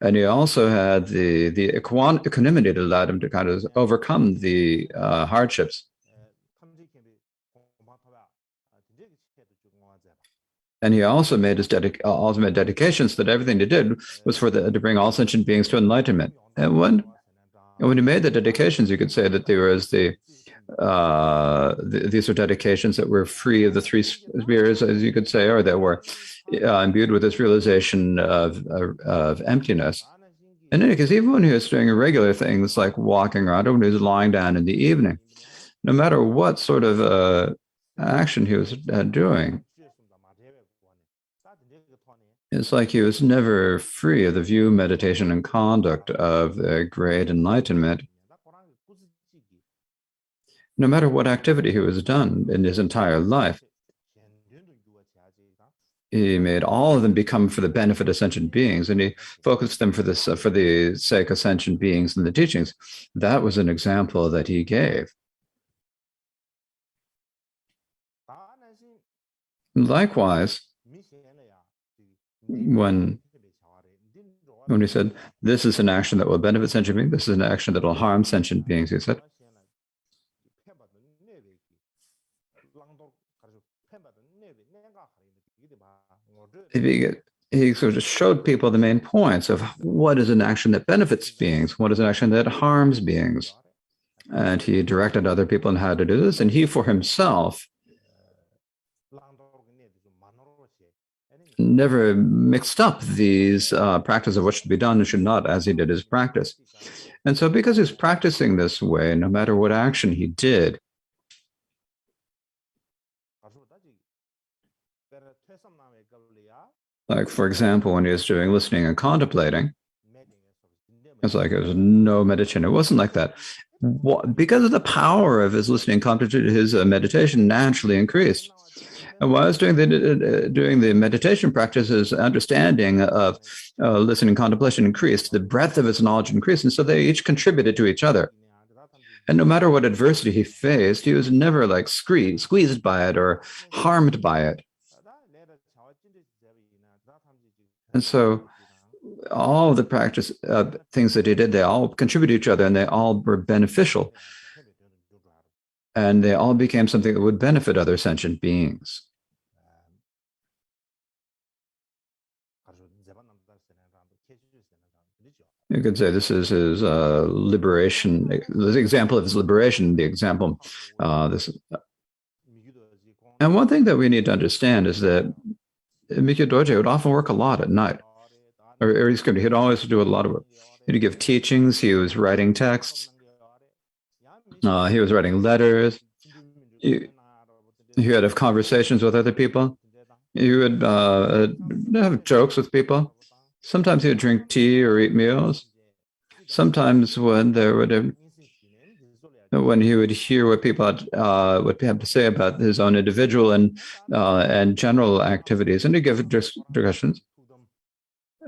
And he also had the equanimity that allowed him to kind of overcome the hardships. And he also made his ultimate dedications that everything he did was to bring all sentient beings to enlightenment. And when he made the dedications, you could say that there was these are dedications that were free of the three spheres, as you could say, or that were imbued with this realization of emptiness. In any case, even when he was doing irregular things like walking around, or when he was lying down in the evening, no matter what sort of action he was doing, it's like he was never free of the view, meditation, and conduct of great enlightenment. No matter what activity he was done in his entire life, he made all of them become for the benefit of sentient beings, and he focused them for the sake of sentient beings and the teachings. That was an example that he gave. Likewise, when he said, this is an action that will benefit sentient beings, this is an action that will harm sentient beings, he said, he sort of showed people the main points of what is an action that benefits beings, what is an action that harms beings. And he directed other people on how to do this, and he for himself never mixed up these practice of what should be done and should not, as he did his practice. And so because he's practicing this way, no matter what action he did, like, for example, when he was doing listening and contemplating, it's like it was no meditation. It wasn't like that. Because of the power of his listening and contemplation, his meditation naturally increased. And while I was doing the meditation practice, his understanding of listening and contemplation increased. The breadth of his knowledge increased. And so they each contributed to each other. And no matter what adversity he faced, he was never like squeezed by it or harmed by it. And so all the practice things that he did, they all contribute to each other and they all were beneficial. And they all became something that would benefit other sentient beings. You could say this is his liberation, the example of his liberation, the example. This, and one thing that we need to understand is that MIKYÖ DORJE would often work a lot at night, or he'd always do a lot of work. He'd give teachings. He was writing texts. He was writing letters. He would have conversations with other people. He would have jokes with people. Sometimes he would drink tea or eat meals. Sometimes when he would hear what people have to say about his own individual and general activities, and he'd give discussions.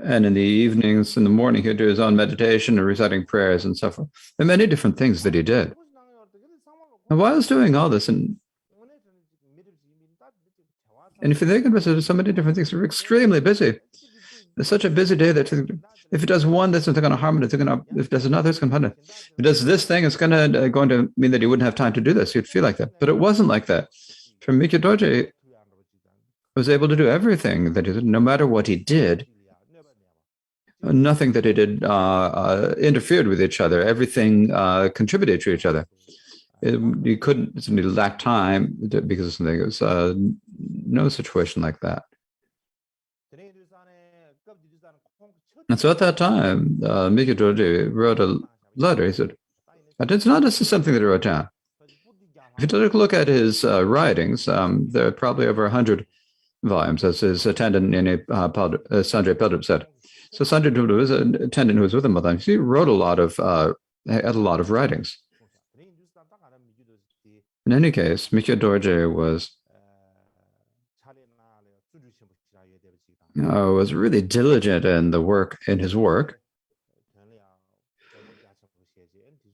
And in the evenings, in the morning, he'd do his own meditation and reciting prayers and so forth. There are many different things that he did. And while I was doing all this, and if you think about it, there's so many different things. We're extremely busy. It's such a busy day that if it does one, that's going to harm it. If it does another, it's going to harm it. If it does this thing, it's going to mean that he wouldn't have time to do this. He'd feel like that. But it wasn't like that. For MIKYÖ DORJE was able to do everything that he did, no matter what he did. Nothing that he did interfered with each other. Everything contributed to each other. You couldn't simply lack time because of something. It was no situation like that. And so at that time, MIKYÖ DORJE wrote a letter. He said, it's not just something that he wrote down. If you take a look at his writings, there are probably over 100 volumes, as his attendant, Sanjay Pildrup, said. So Sanjay Pildrup was an attendant who was with him all the time. He wrote had a lot of writings. In any case, MIKYÖ DORJE was really diligent in his work,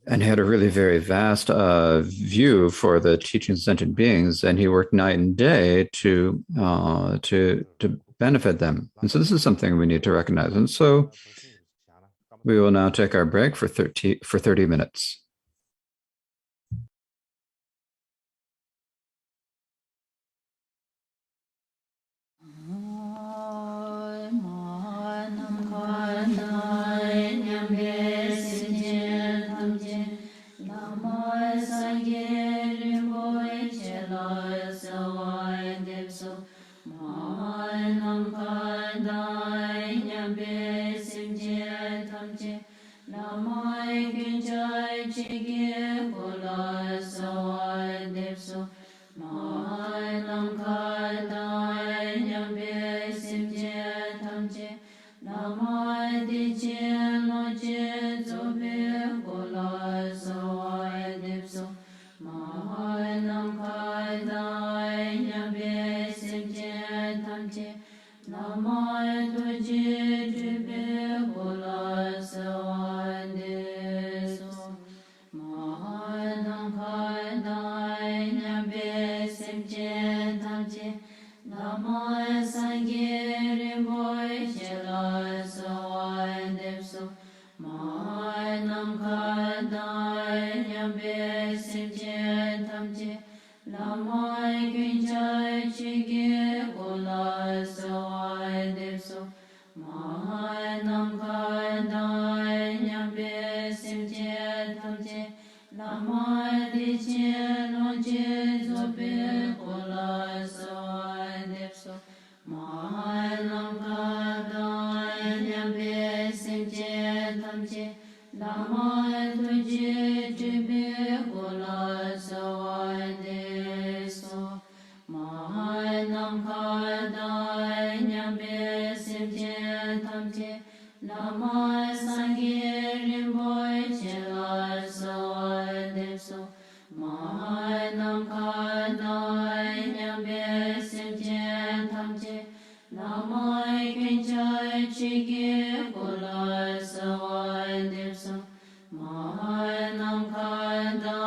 and he had a really very vast view for the teachings of sentient beings, and he worked night and day to benefit them. And so this is something we need to recognize. And so we will now take our break for 30 minutes. Mahai Nam Kadai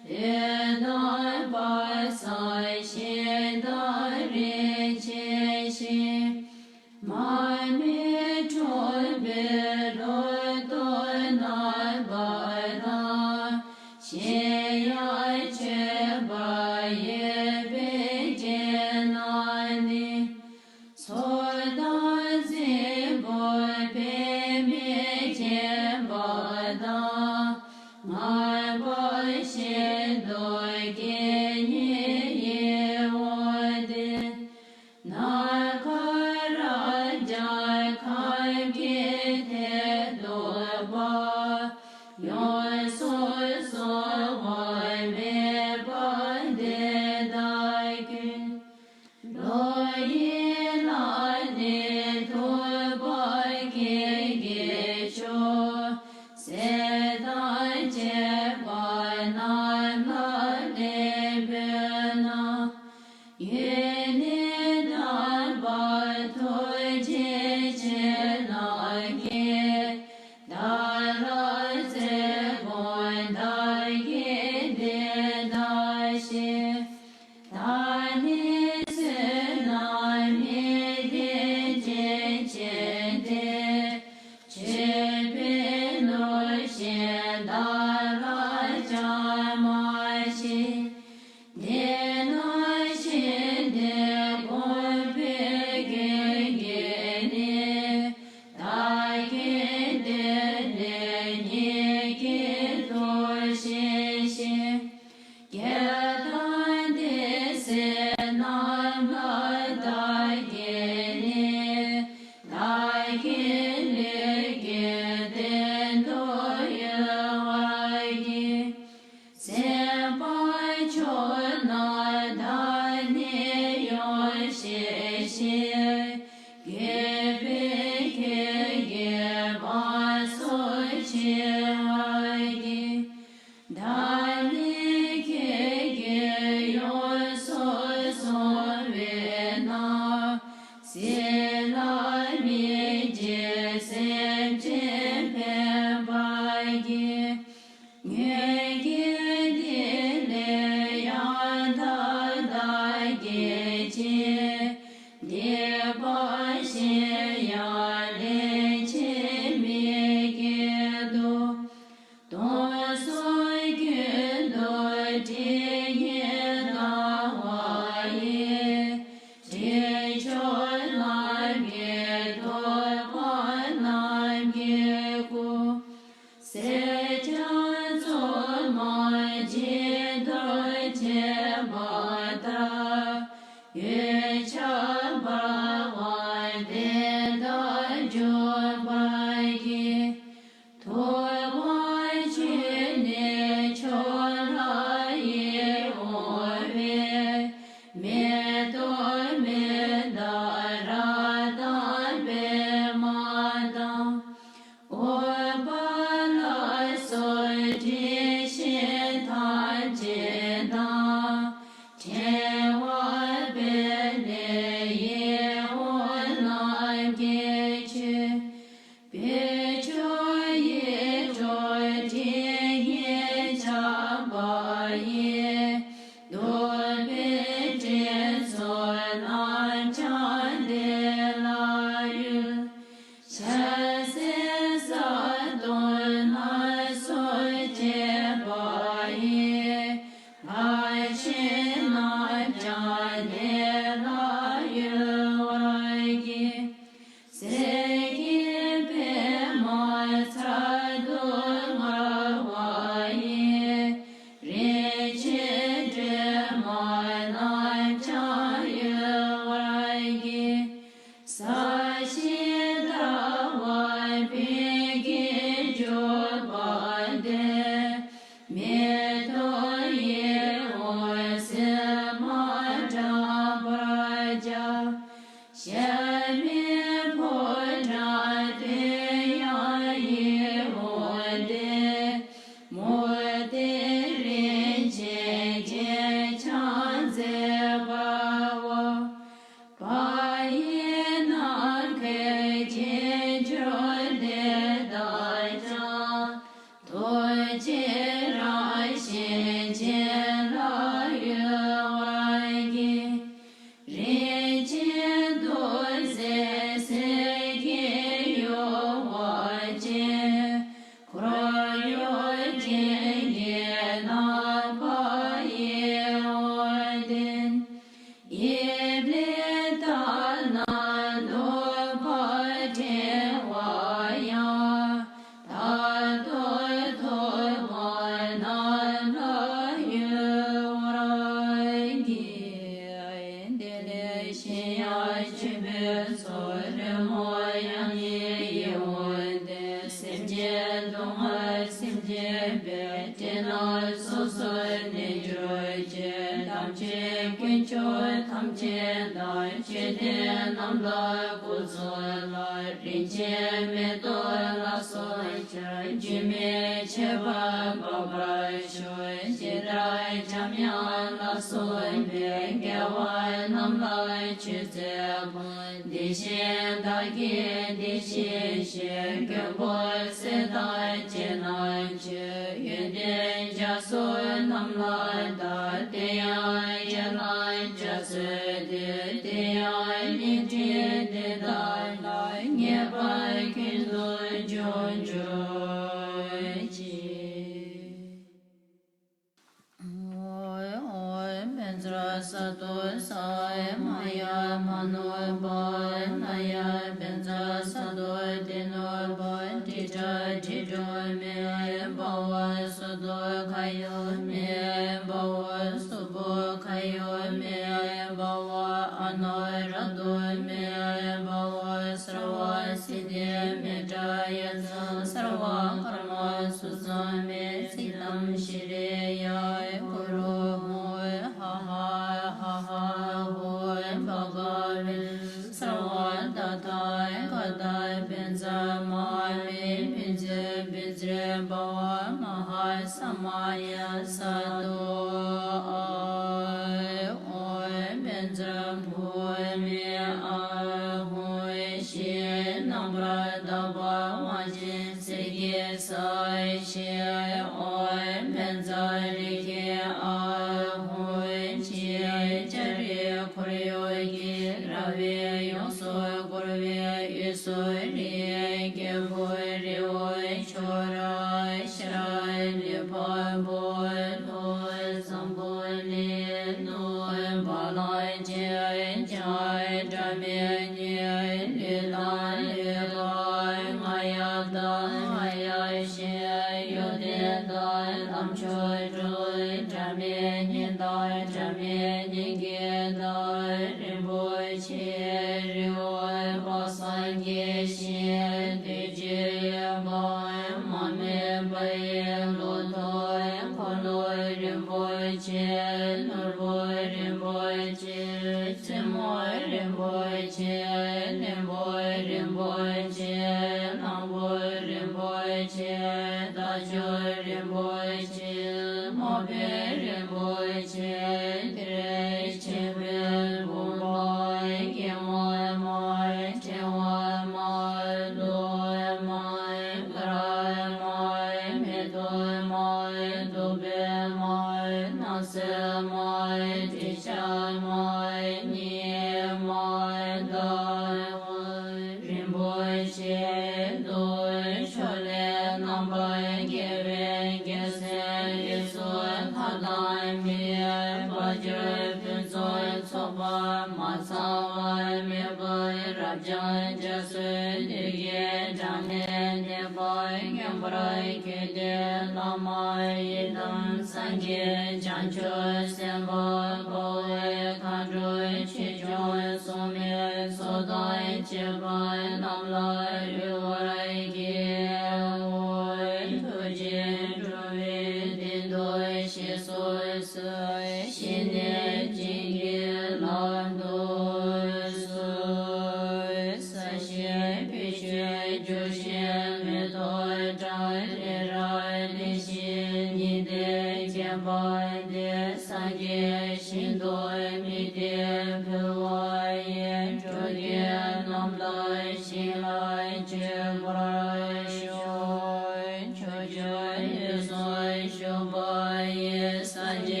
Sanje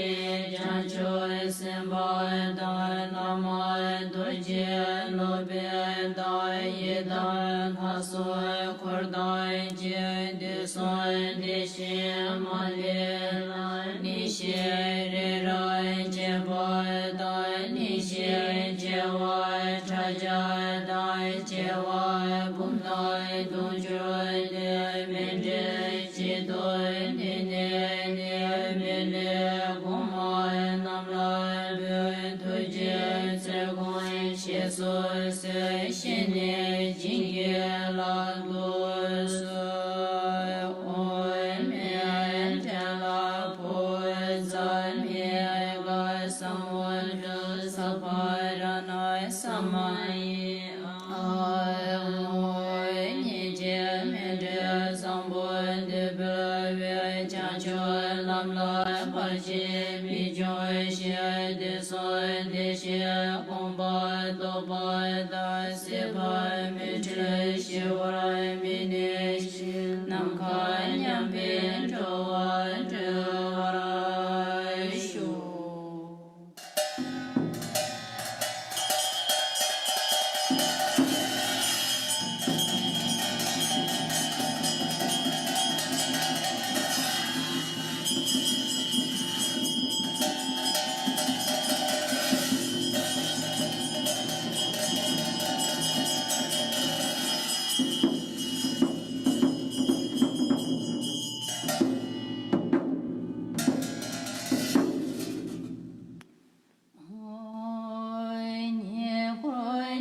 jancho semba da lama dorje lobe da yeda haso kordai je de son de shemale ni shere rai je ba da ni she je wa chaja da je wa bum da do jo de me de je do ne ne ne me le gom ma nam la be do je se gong she so se she ne jing ye la do so o me te la po zan me ga sam wo jo sa pa ra na samai lam la pa che mi jo she de so de she gong ba do ba da se pa mi che she wa mi ne shi nam ka nyam bin to wa de wa ra shu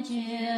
Che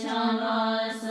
Changla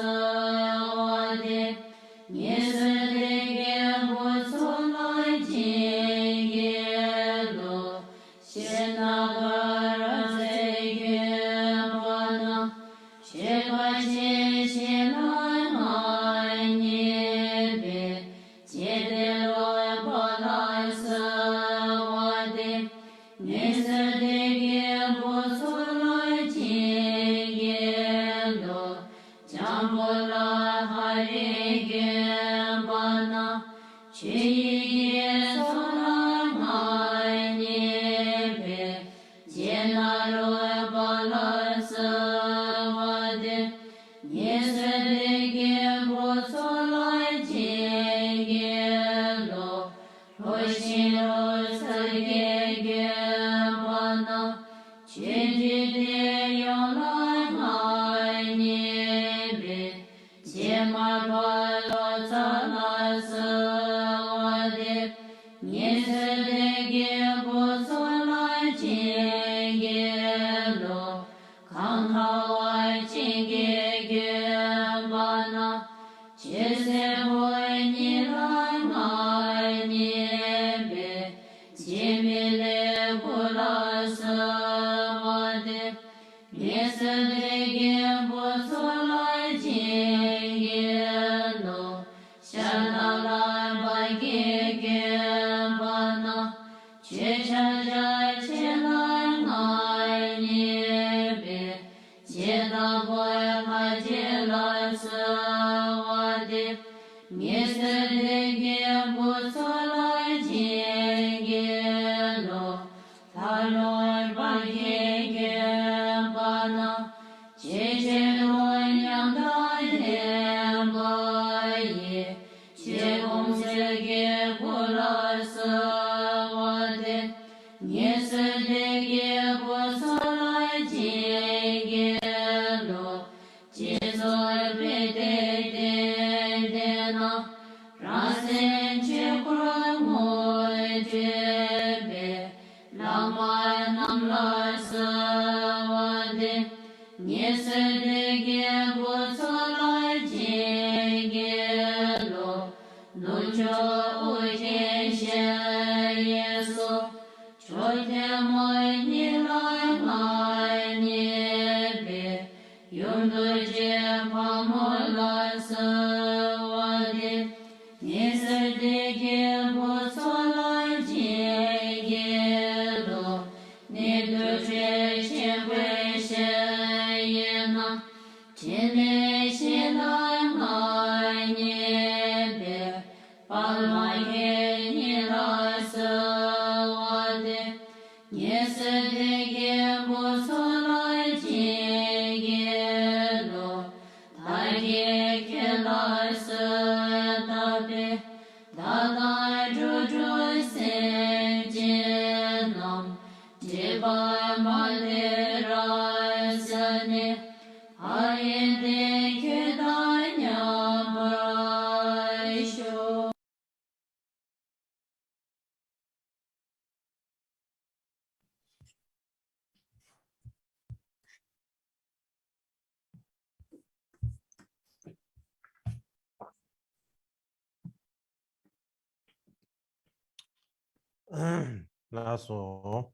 나서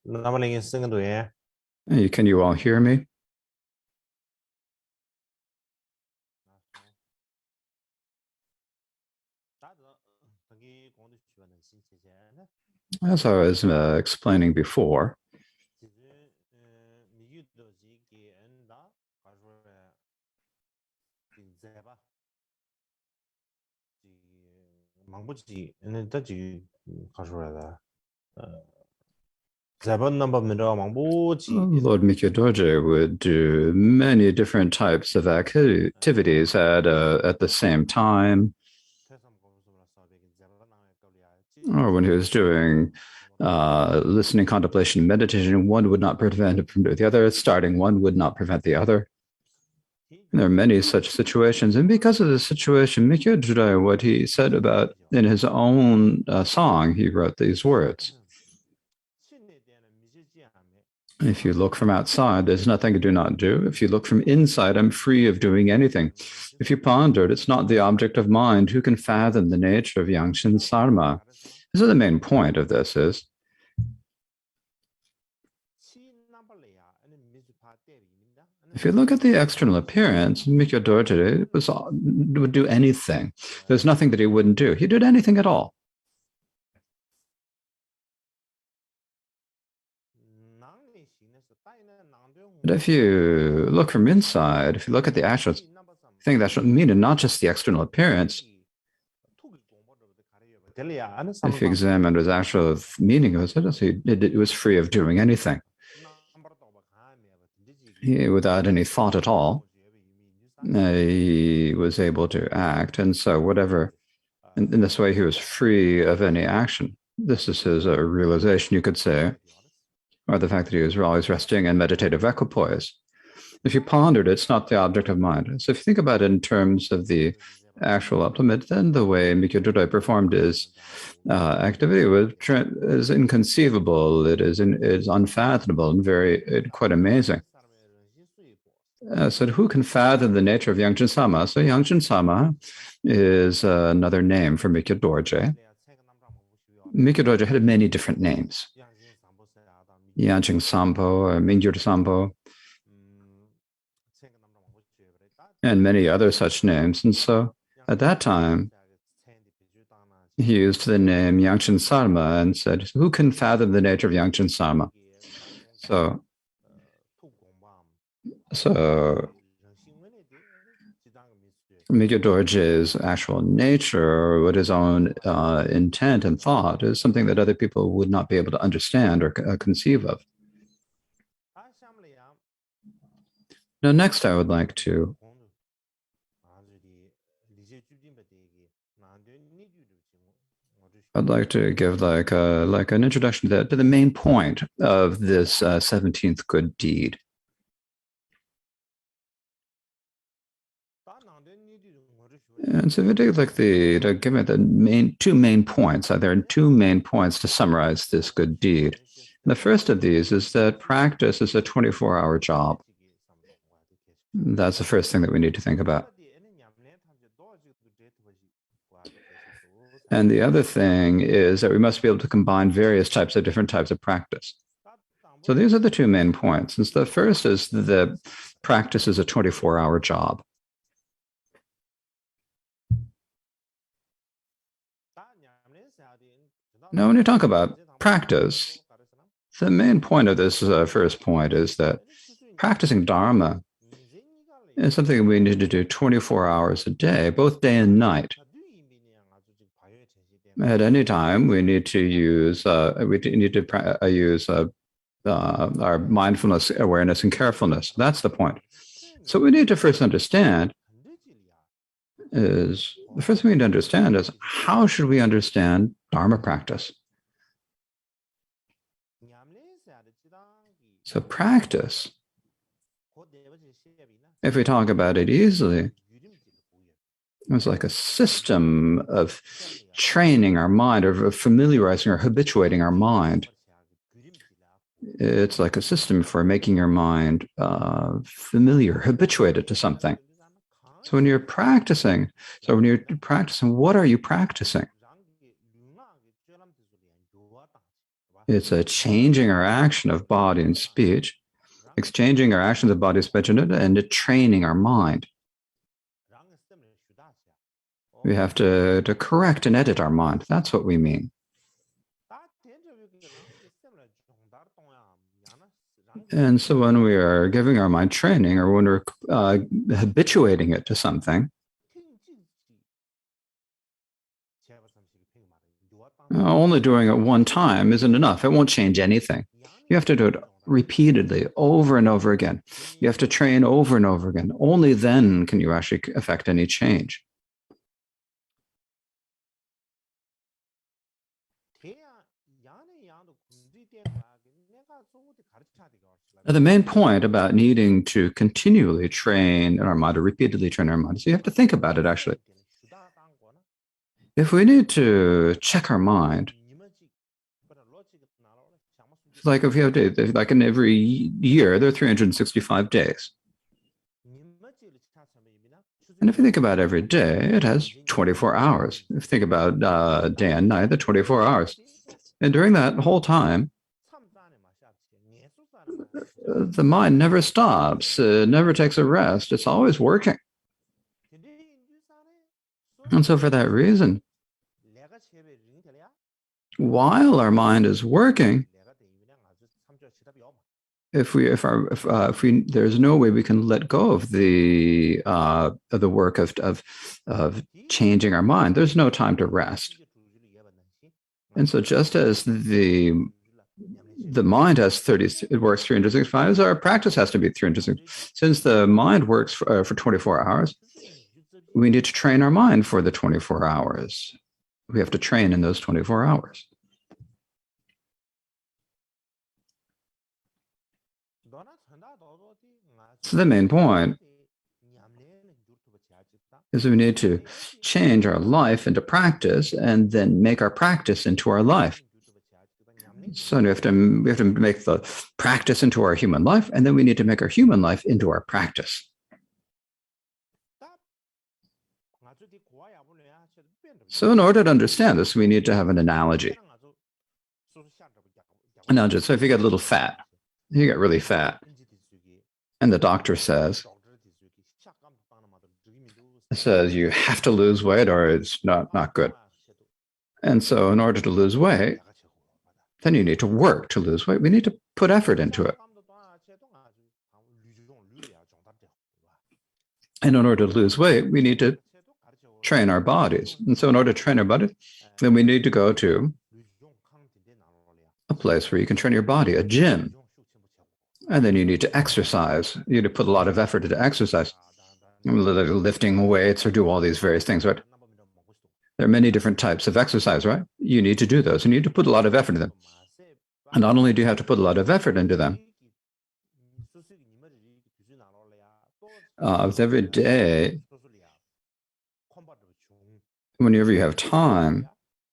나만에게 쓰는 거에 Hey, can you all hear me? As I was explaining before, Lord MIKYÖ DORJE would do many different types of activities at the same time, or when he was doing listening, contemplation, meditation, one would not prevent it from doing the other. Starting one would not prevent the other. And there are many such situations. And because of this situation, MIKYÖ DORJE, what he said about in his own song, he wrote these words. If you look from outside, there's nothing I do not do. If you look from inside, I'm free of doing anything. If you ponder it, it's not the object of mind. Who can fathom the nature of Yangshin Sarma? So the main point of this is If you look at the external appearance, MIKYÖ DORJE would do anything. There's nothing that he wouldn't do. He did anything at all. But if you look from inside, if you look at the actual thing, that should mean not just the external appearance. If you examine his actual meaning of it was free of doing anything. Without any thought at all, he was able to act. And so whatever, in this way, he was free of any action. This is his realization, you could say, or the fact that he was always resting in meditative equipoise. If you pondered, it's not the object of mind. So if you think about it in terms of the actual ultimate, then the way MIKYÖ DORJE performed his activity is inconceivable. It is unfathomable and quite amazing. So who can fathom the nature of Yangchen Sama? So Yangchen Sama is another name for MIKYÖ DORJE. MIKYÖ DORJE had many different names. Yangchen Sampo, Mingyur Sampo, and many other such names. And so at that time, he used the name Yangchen Sarma and said, who can fathom the nature of Yangchen Sarma? So MIKYÖ DORJE's actual nature, what his own intent and thought, is something that other people would not be able to understand or conceive of. Now, next, I would like to give like an introduction to the main point of this 17th good deed. And so if we take like to give it the two main points, there are two main points to summarize this good deed. And the first of these is that practice is a 24-hour job. That's the first thing that we need to think about. And the other thing is that we must be able to combine various different types of practice. So these are the two main points. And so the first is that practice is a 24-hour job. Now, when you talk about practice, the main point of this first point is that practicing Dharma is something we need to do 24 hours a day, both day and night. At any time, we need to use our mindfulness, awareness, and carefulness. That's the point. So what we need to first understand is, the first thing we need to understand is, how should we understand Dharma practice? So practice, if we talk about it easily, it's like a system of training our mind, or familiarizing or habituating our mind. It's like a system for making your mind familiar, habituated to something. So when you're practicing, what are you practicing? It's a changing our action of body and speech, exchanging our actions of body and speech, and training our mind. We have to correct and edit our mind. That's what we mean. And so when we are giving our mind training, or when we're habituating it to something, only doing it one time isn't enough. It won't change anything. You have to do it repeatedly, over and over again. You have to train over and over again. Only then can you actually affect any change. Now, the main point about needing to continually train our mind, or repeatedly train our mind, so you have to think about it, actually. If we need to check our mind, like if you have days, like in every year, there are 365 days. And if you think about every day, it has 24 hours. If you think about day and night, the 24 hours. And during that whole time, the mind never stops, never takes a rest. It's always working. And so for that reason, while our mind is working, there's no way we can let go of the work of changing our mind. There's no time to rest. And so just as the mind has 30, it works 365 hours, our practice has to be 365. Since the mind works for 24 hours, we need to train our mind for the 24 hours. We have to train in those 24 hours. So the main point is we need to change our life into practice and then make our practice into our life. So we have to make the practice into our human life, and then we need to make our human life into our practice. So in order to understand this, we need to have an analogy. So if you get a little fat, you get really fat, and the doctor says you have to lose weight or it's not good. And so in order to lose weight, then you need to work to lose weight. We need to put effort into it. And in order to lose weight, we need to train our bodies. And so in order to train our bodies, then we need to go to a place where you can train your body, a gym. And then you need to exercise. You need to put a lot of effort into exercise, lifting weights or do all these various things, right? There are many different types of exercise, right? You need to do those. You need to put a lot of effort into them. And not only do you have to put a lot of effort into them, every day, whenever you have time,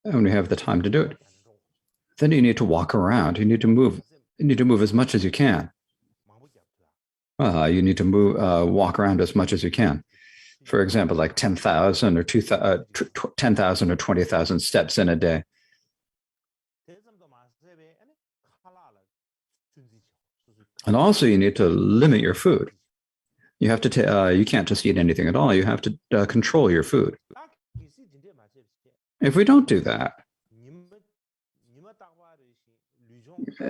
and when you have the time to do it, then you need to walk around. You need to move. You need to move as much as you can. You need to walk around as much as you can. For example, like 10,000 or 10,000 or 20,000 steps in a day. And also, you need to limit your food. You have to. You can't just eat anything at all. You have to control your food. If we don't do that,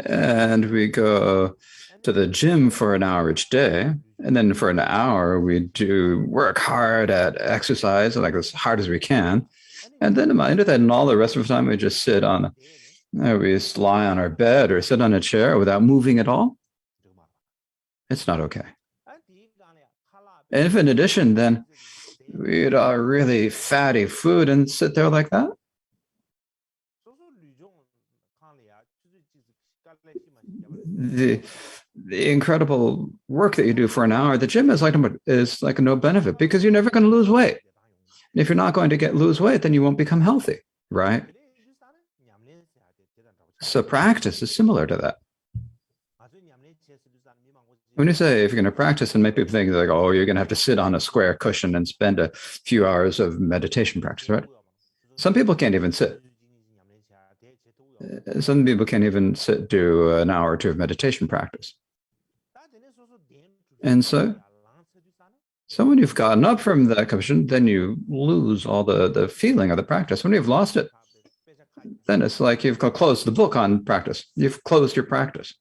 and we go to the gym for an hour each day, and then for an hour we do work hard at exercise, like as hard as we can, and then and all the rest of the time we just sit on, we lie on our bed or sit on a chair without moving at all. It's not okay. And if in addition, then we eat a really fatty food and sit there like that, the incredible work that you do for an hour, the gym is like no benefit because you're never going to lose weight. And if you're not going to lose weight, then you won't become healthy, right? So practice is similar to that. When you say if you're going to practice and make people think like, oh, you're going to have to sit on a square cushion and spend a few hours of meditation practice, right? Some people can't even sit. Some people can't even do an hour or two of meditation practice. And so when you've gotten up from that cushion, then you lose all the feeling of the practice. When you've lost it, then it's like you've closed the book on practice. You've closed your practice.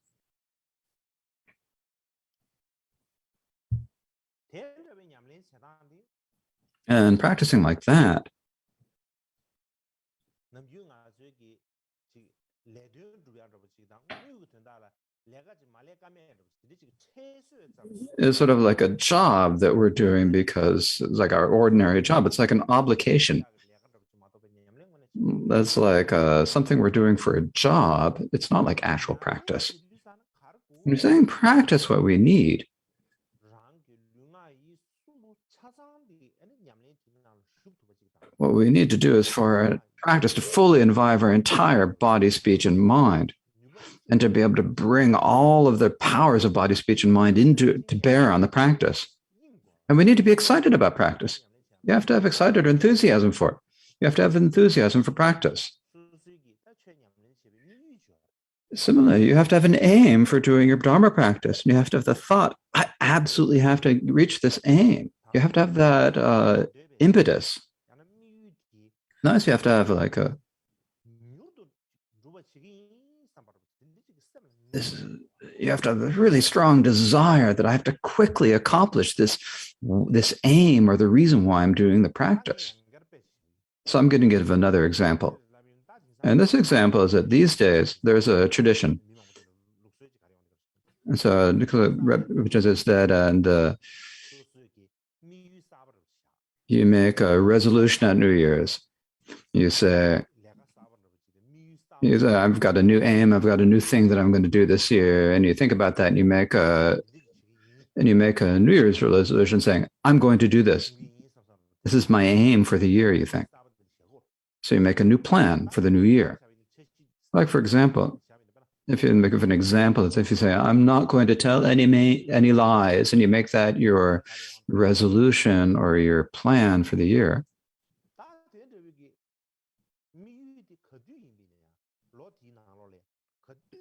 And practicing like that is sort of like a job that we're doing because it's like our ordinary job. It's like an obligation. That's like something we're doing for a job. It's not like actual practice. When you're saying practice what we need, what we need to do is for our practice to fully involve our entire body, speech, and mind, and to be able to bring all of the powers of body, speech, and mind to bear on the practice. And we need to be excited about practice. You have to have excited or enthusiasm for it. You have to have enthusiasm for practice. Similarly, you have to have an aim for doing your Dharma practice. And you have to have the thought, I absolutely have to reach this aim. You have to have that impetus. Nice, you have to have like this, you have to have a really strong desire that I have to quickly accomplish this aim or the reason why I'm doing the practice. So I'm going to give another example. And this example is that these days there's a tradition. And so which is that, and you make a resolution at New Year's. You say, I've got a new aim, I've got a new thing that I'm going to do this year. And you think about that and you make a New Year's resolution saying, I'm going to do this. This is my aim for the year, you think. So you make a new plan for the new year. Like, for example, if you make an example, it's if you say, I'm not going to tell any lies, and you make that your resolution or your plan for the year.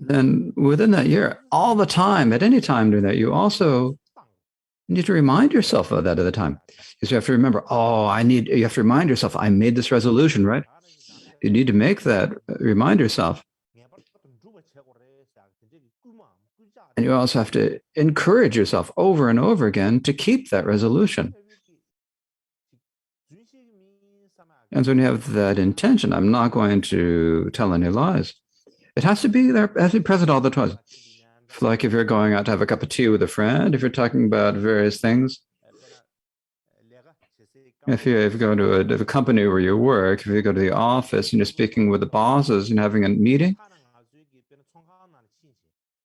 Then within that year, all the time, at any time during that, you also need to remind yourself of that at the time. Because you have to remember, you have to remind yourself, I made this resolution, right? You need to make that, remind yourself. And you also have to encourage yourself over and over again to keep that resolution. And so when you have that intention, I'm not going to tell any lies. It has to be there, it has to be present all the time. Like if you're going out to have a cup of tea with a friend, if you're talking about various things, if you go to a company where you work, if you go to the office and you're speaking with the bosses and having a meeting,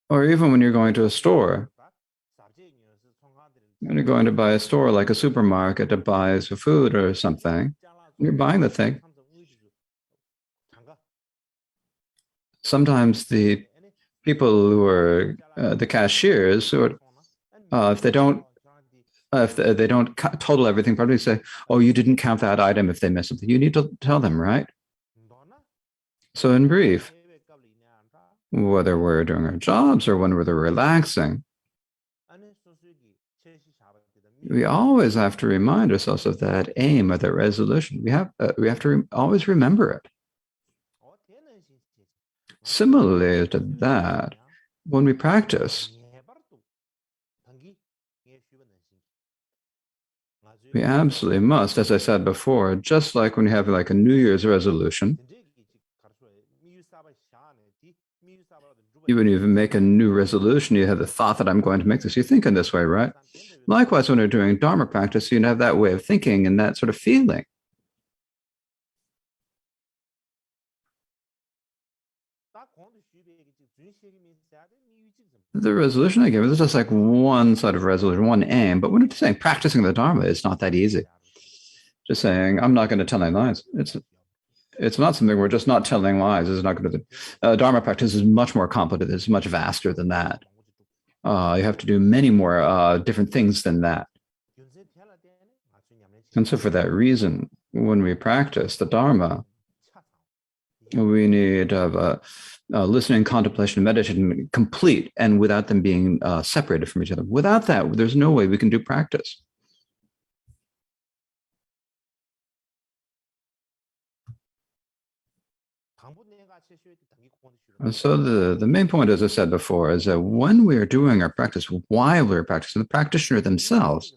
or even when you're going to a store, when you're going to buy a store like a supermarket to buy some food or something, you're buying the thing. Sometimes the people who are the cashiers, who are, if they don't total everything properly, say, oh, you didn't count that item if they miss something. You need to tell them, right? So in brief, whether we're doing our jobs or when we're relaxing, we always have to remind ourselves of that aim or that resolution. We have to always remember it. Similarly to that, when we practice, we absolutely must, as I said before, just like when you have like a New Year's resolution, even if you make a new resolution, you have the thought that I'm going to make this. You think in this way, right? Likewise, when you're doing Dharma practice, you have that way of thinking and that sort of feeling. The resolution I gave is just like one sort of resolution, one aim. But when it's saying practicing the Dharma, it's not that easy. Just saying, I'm not going to tell any lies. It's not something we're just not telling lies. It's not going to. Dharma practice is much more complicated. It's much vaster than that. You have to do many more different things than that. And so for that reason, when we practice the Dharma, we need to have listening, contemplation, meditation complete, and without them being separated from each other. Without that, there's no way we can do practice. So the main point, as I said before, is that when we are doing our practice, while we're practicing, the practitioner themselves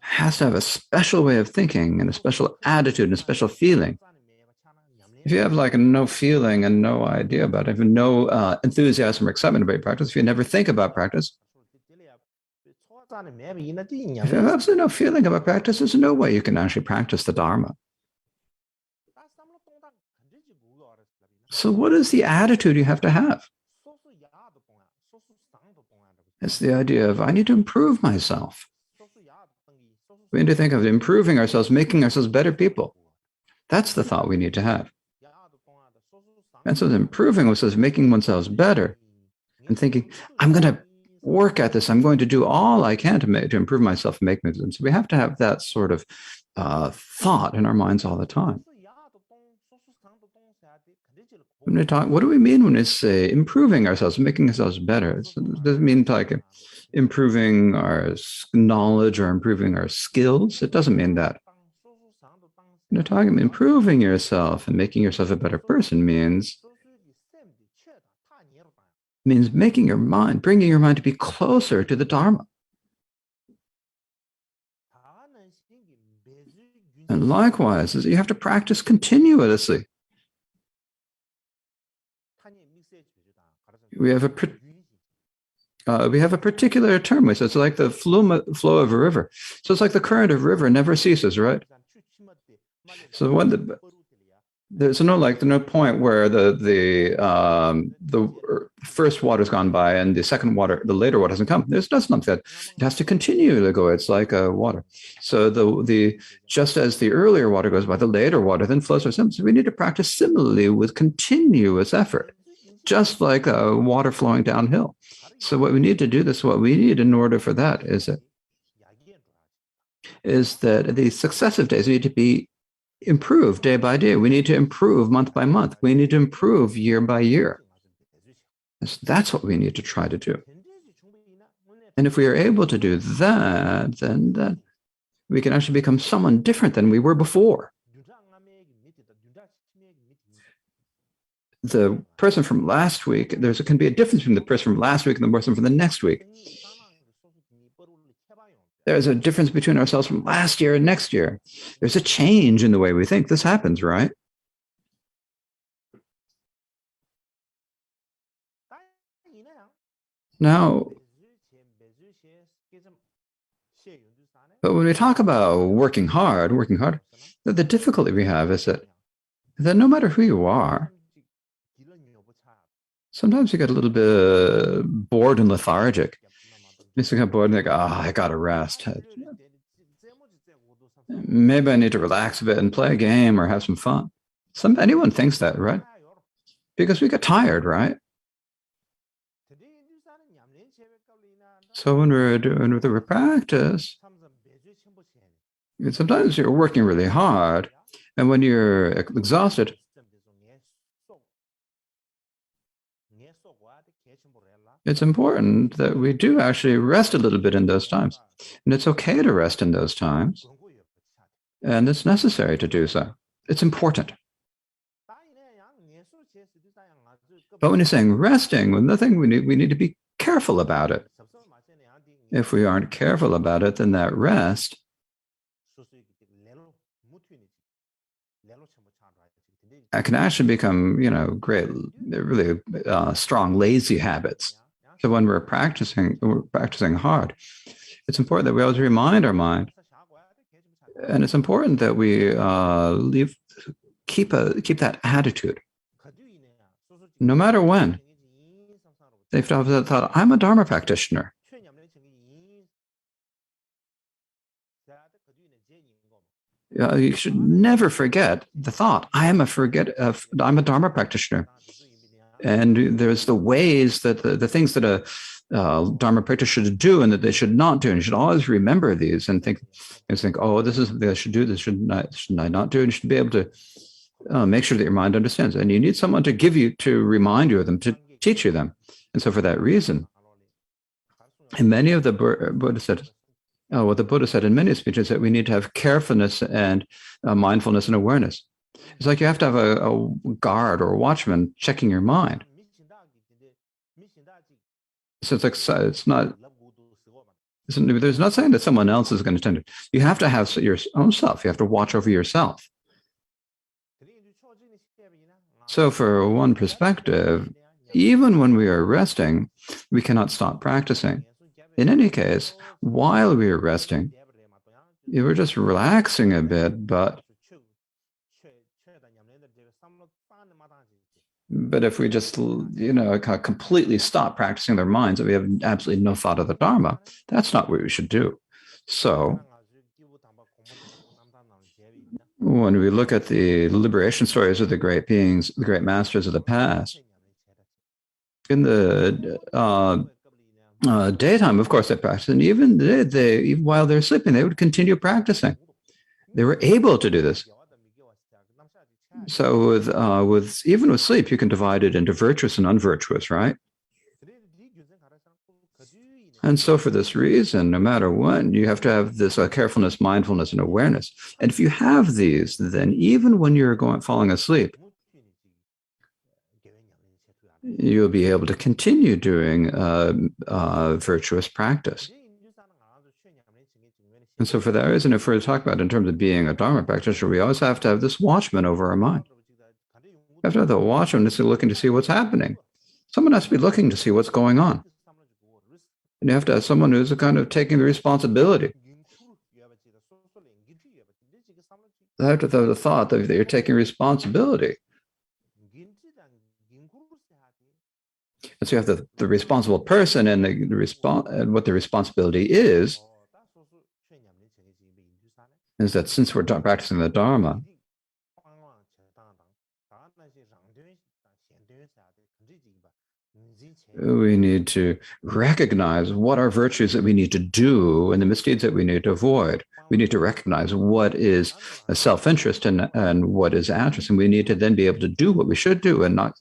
has to have a special way of thinking and a special attitude and a special feeling. If you have like no feeling and no idea about it, if no enthusiasm or excitement about your practice, if you never think about practice, if you have absolutely no feeling about practice, there's no way you can actually practice the Dharma. So what is the attitude you have to have? It's the idea of, I need to improve myself. We need to think of improving ourselves, making ourselves better people. That's the thought we need to have. And so improving ourselves, making oneself better, and thinking, I'm going to work at this. I'm going to do all I can to improve myself and make me. So we have to have that sort of thought in our minds all the time. When we talk, what do we mean when we say improving ourselves, making ourselves better? So it doesn't mean like improving our knowledge or improving our skills. It doesn't mean that. When we're talking about improving yourself and making yourself a better person means making your mind, bringing your mind to be closer to the Dharma. And likewise, is you have to practice continuously. We have a particular term. So it's like the flow of a river. So it's like the current of a river never ceases, right? So when there's no point where the first water's gone by and the later water hasn't come. There's nothing like that. It has to continue to go. It's like water. So just as the earlier water goes by, the later water then flows. So we need to practice similarly with continuous effort, just like water flowing downhill. So what we need to do what we need in order for that is that the successive days need to be improved day by day. We need to improve month by month. We need to improve year by year. That's what we need to try to do. And if we are able to do that, then we can actually become someone different than we were before. The person from last week, there can be a difference between the person from last week and the person from the next week. There's a difference between ourselves from last year and next year. There's a change in the way we think. This happens, right? Now, but when we talk about working hard, the difficulty we have is that no matter who you are, sometimes you get a little bit bored and lethargic. You get bored and think, I got to rest. Maybe I need to relax a bit and play a game or have some fun. Anyone thinks that, right? Because we get tired, right? So when we're doing the practice, sometimes you're working really hard, and when you're exhausted, it's important that we do actually rest a little bit in those times. And it's okay to rest in those times. And it's necessary to do so. It's important. But when you're saying resting, well, nothing, we need to be careful about it. If we aren't careful about it, then that rest can actually become, great, really strong, lazy habits. So when we're practicing hard, it's important that we always remind our mind, and it's important that we keep that attitude, no matter when. They have to have that thought, I'm a Dharma practitioner. You should never forget the thought, I'm a Dharma practitioner. And there's the ways that the things that a Dharma practitioner should do and that they should not do. And you should always remember these and think, oh, this is I should do, this should I not do? And you should be able to make sure that your mind understands. And you need someone to remind you of them, to teach you them. And so for that reason, in many of the Buddha said, what the Buddha said in many speeches, that we need to have carefulness and mindfulness and awareness. It's like you have to have a guard or a watchman checking your mind. So there's not saying that someone else is going to tend to. You have to have your own self. You have to watch over yourself. So for one perspective, even when we are resting, we cannot stop practicing. In any case, while we are resting, you were just relaxing a bit, but if we just, completely stop practicing their minds, and we have absolutely no thought of the Dharma, that's not what we should do. So when we look at the liberation stories of the great beings, the great masters of the past, in the daytime, of course, they practiced, and even while they're sleeping, they would continue practicing. They were able to do this. So with even with sleep, you can divide it into virtuous and unvirtuous, right? And so for this reason, no matter what, you have to have this carefulness, mindfulness, and awareness. And if you have these, then even when you're falling asleep, you'll be able to continue doing virtuous practice. And so for that reason, if we're talking about in terms of being a Dharma practitioner, we always have to have this watchman over our mind. You have to have the watchman that's looking to see what's happening. Someone has to be looking to see what's going on. And you have to have someone who's kind of taking the responsibility. They have to have the thought that you're taking responsibility. And so you have the responsible person and and what the responsibility is that since we're practicing the Dharma, we need to recognize what are virtues that we need to do and the misdeeds that we need to avoid. We need to recognize what is a self-interest and what is altruism. And we need to then be able to do what we should do and not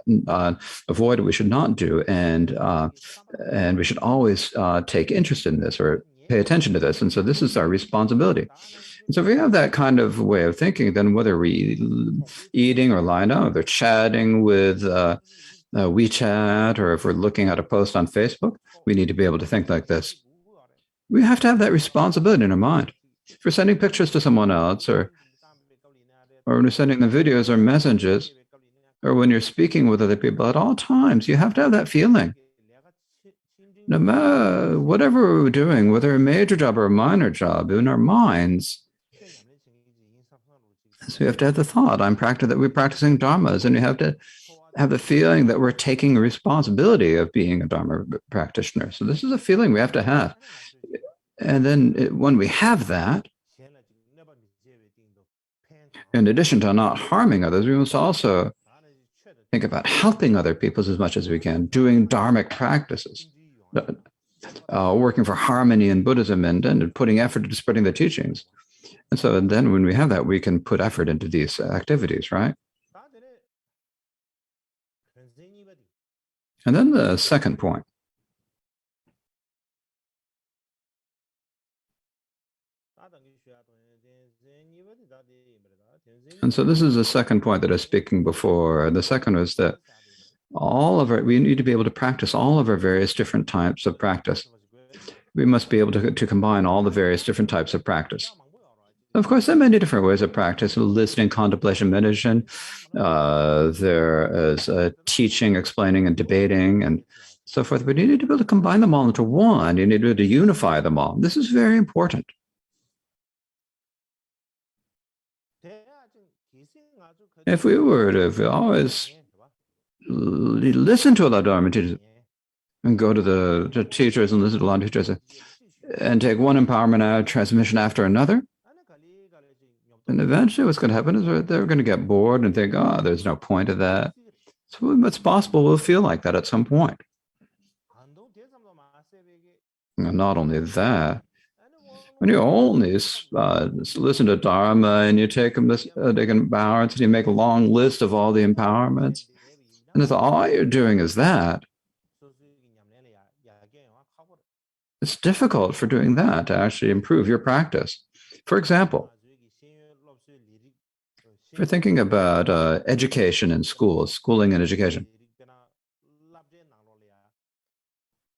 avoid what we should not do. And we should always take interest in this or pay attention to this. And so this is our responsibility. And so if we have that kind of way of thinking, then whether we're eating or lying down, or chatting with WeChat, or if we're looking at a post on Facebook, we need to be able to think like this. We have to have that responsibility in our mind. If we're sending pictures to someone else, or when you're sending them videos or messages, or when you're speaking with other people, at all times, you have to have that feeling. No matter whatever we're doing, whether a major job or a minor job, in our minds, so we have to have the thought, that we're practicing dharmas, and we have to have the feeling that we're taking responsibility of being a Dharma practitioner. So this is a feeling we have to have. And then when we have that, in addition to not harming others, we must also think about helping other people as much as we can, doing dharmic practices, working for harmony in Buddhism and putting effort into spreading the teachings. And so then when we have that, we can put effort into these activities, right? And then the second point. And so this is the second point that I was speaking before. The second was that we need to be able to practice all of our various different types of practice. We must be able to combine all the various different types of practice. Of course, there are many different ways of practice: listening, contemplation, meditation. There is teaching, explaining, and debating, and so forth. But you need to be able to combine them all into one. You need to be able to unify them all. This is very important. If we were to always listen to a lot of Dharma teachers and go to the teachers and listen to a lot of teachers and take one empowerment transmission after another, and eventually what's going to happen is they're going to get bored and think, oh, there's no point to that. So it's possible we'll feel like that at some point. And not only that, when you only listen to Dharma and you take empowerments and you make a long list of all the empowerments, and if all you're doing is that, it's difficult for doing that to actually improve your practice. For example, if you're thinking about education in schools, schooling and education.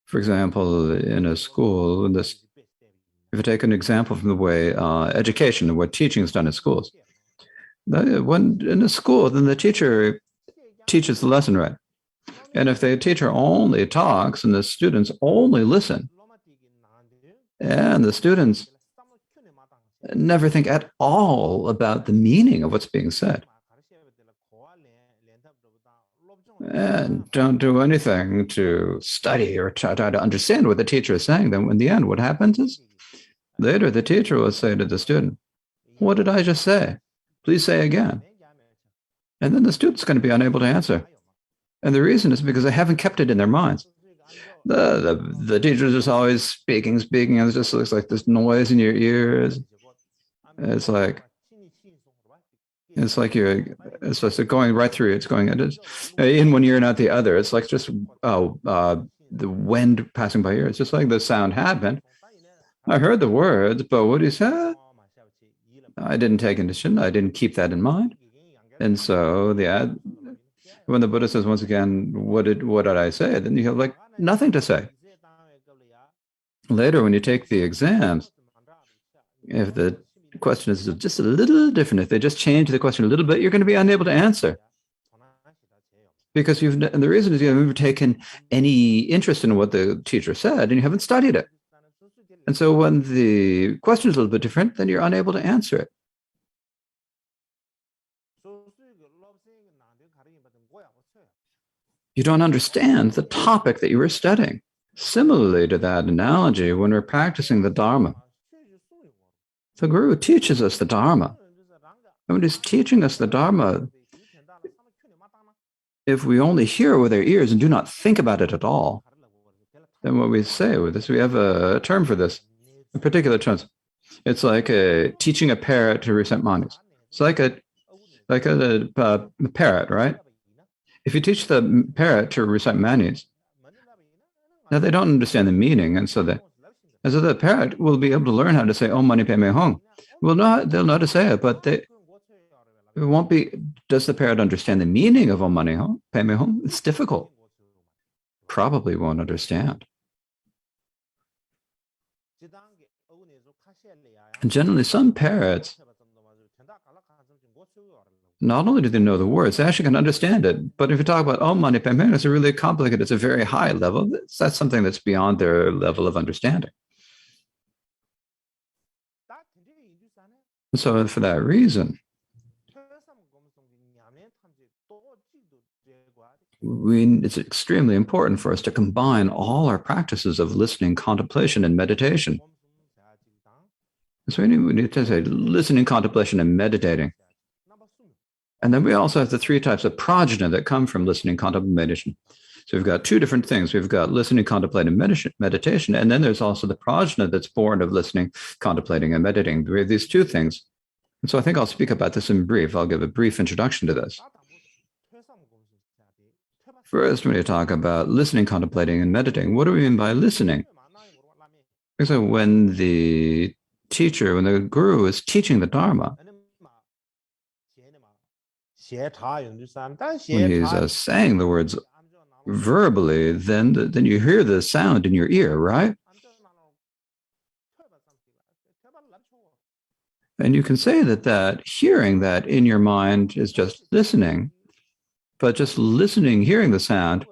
For example, in a school, if you take an example from the way education and what teaching is done in schools. When in a school, then the teacher teaches the lesson, right? And if the teacher only talks and the students only listen, and the students never think at all about the meaning of what's being said, and don't do anything to study or try to understand what the teacher is saying, then in the end, what happens is later the teacher will say to the student, "What did I just say? Please say again." And then the student's going to be unable to answer. And the reason is because they haven't kept it in their minds. The teacher is always speaking, and it just looks like this noise in your ears. It's like, It's like it's just going right through. It's going in one ear and out the other. It's like just the wind passing by ear. It's just like the sound happened. I heard the words, but what he said, I didn't take into consideration. I didn't keep that in mind. And so when the Buddha says once again, what did I say? Then you have like nothing to say. Later, when you take the exams, if the question is just a little different, if they just change the question a little bit, you're going to be unable to answer. Because and the reason is you haven't taken any interest in what the teacher said and you haven't studied it. And so when the question is a little bit different, then you're unable to answer it. You don't understand the topic that you were studying. Similarly to that analogy, when we're practicing the Dharma, the Guru teaches us the Dharma. And when he's teaching us the Dharma, if we only hear with our ears and do not think about it at all, then what we say with this, we have a term for this, a particular term. It's like teaching a parrot to recite manis. It's like a parrot, right? If you teach the parrot to recite manis, now they don't understand the meaning, and so the parrot will be able to learn how to say Om Mani Padme Hum. They'll know how to say it, but it won't be. Does the parrot understand the meaning of Om Mani Padme Hum? It's difficult. Probably won't understand. And generally, some parrots, not only do they know the words, they actually can understand it. But if you talk about Om Mani Padme Hum, it's a really complicated, it's a very high level. That's something that's beyond their level of understanding. So for that reason, it's extremely important for us to combine all our practices of listening, contemplation, and meditation. So we need to say listening, contemplation, and meditating. And then we also have the three types of prajna that come from listening, contemplation, meditation. So we've got two different things. We've got listening, contemplating, meditation, and then there's also the prajna that's born of listening, contemplating, and meditating. We have these two things. And so I think I'll speak about this in brief. I'll give a brief introduction to this. First, when you talk about listening, contemplating, and meditating, what do we mean by listening? So when the Guru is teaching the Dharma, when he's saying the words verbally, then you hear the sound in your ear, right? And you can say that hearing that in your mind is just listening, but just listening, hearing the sound,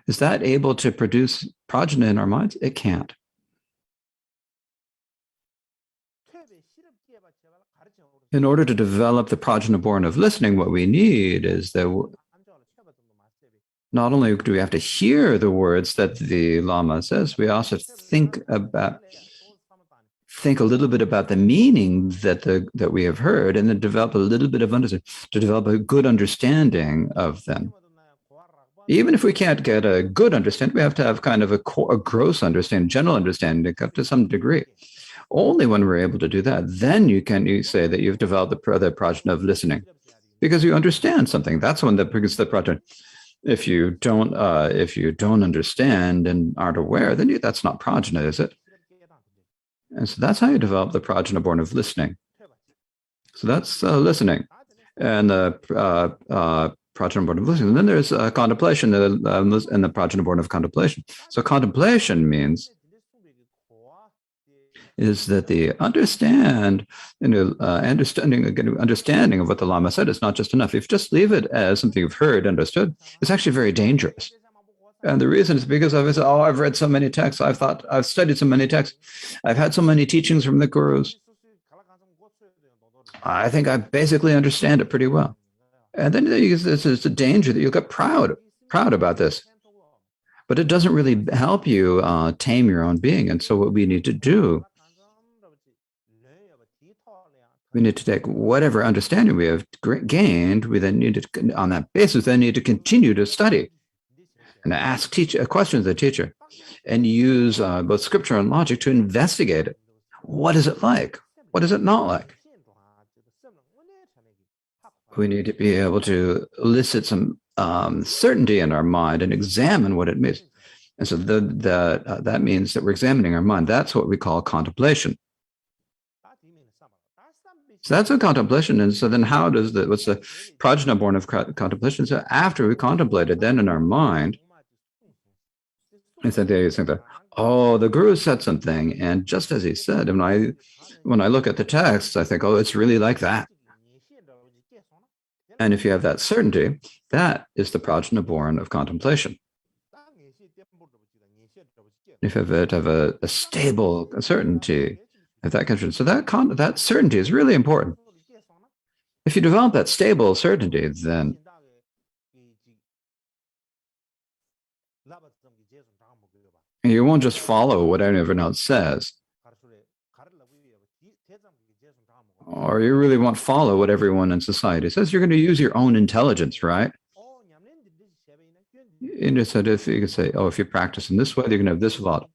is that able to produce prajna in our minds? It can't. In order to develop the prajna born of listening, what we need is that not only do we have to hear the words that the Lama says, we also think a little bit about the meaning that we have heard, and then develop a little bit of understanding, to develop a good understanding of them. Even if we can't get a good understanding, we have to have kind of a gross understanding, general understanding up to some degree. Only when we're able to do that, then you say that you've developed the prajna of listening, because you understand something. That's when brings the prajna. If you don't understand and aren't aware, then that's not prajna, is it? And so that's how you develop the prajna born of listening. So that's listening, and the prajna born of listening. And then there's contemplation, and the prajna born of contemplation. So contemplation means is that the understanding of what the Lama said is not just enough. If you just leave it as something you've heard, understood, it's actually very dangerous. And the reason is because I've read so many texts, I've studied so many texts, I've had so many teachings from the gurus. I think I basically understand it pretty well. And then this is a danger that you'll get proud about this. But it doesn't really help you tame your own being. And so what we need to do, we need to take whatever understanding we have gained, we then need to, on that basis, then need to continue to study and ask questions of the teacher and use both scripture and logic to investigate it. What is it like? What is it not like? We need to be able to elicit some certainty in our mind and examine what it means. And so that means that we're examining our mind. That's what we call contemplation. So that's what contemplation is. So then what's the prajna born of contemplation? So after we contemplated, then in our mind, it's that you think that, oh, the guru said something. And just as he said, when I look at the text, I think, oh, it's really like that. And if you have that certainty, that is the prajna born of contemplation. If you have a stable certainty, if that comes, so that certainty is really important. If you develop that stable certainty, then you won't just follow what anyone else says, or you really won't follow what everyone in society says. You're going to use your own intelligence, right? Instead, if you could say, oh, if you practice in this way, you're going to have this fault.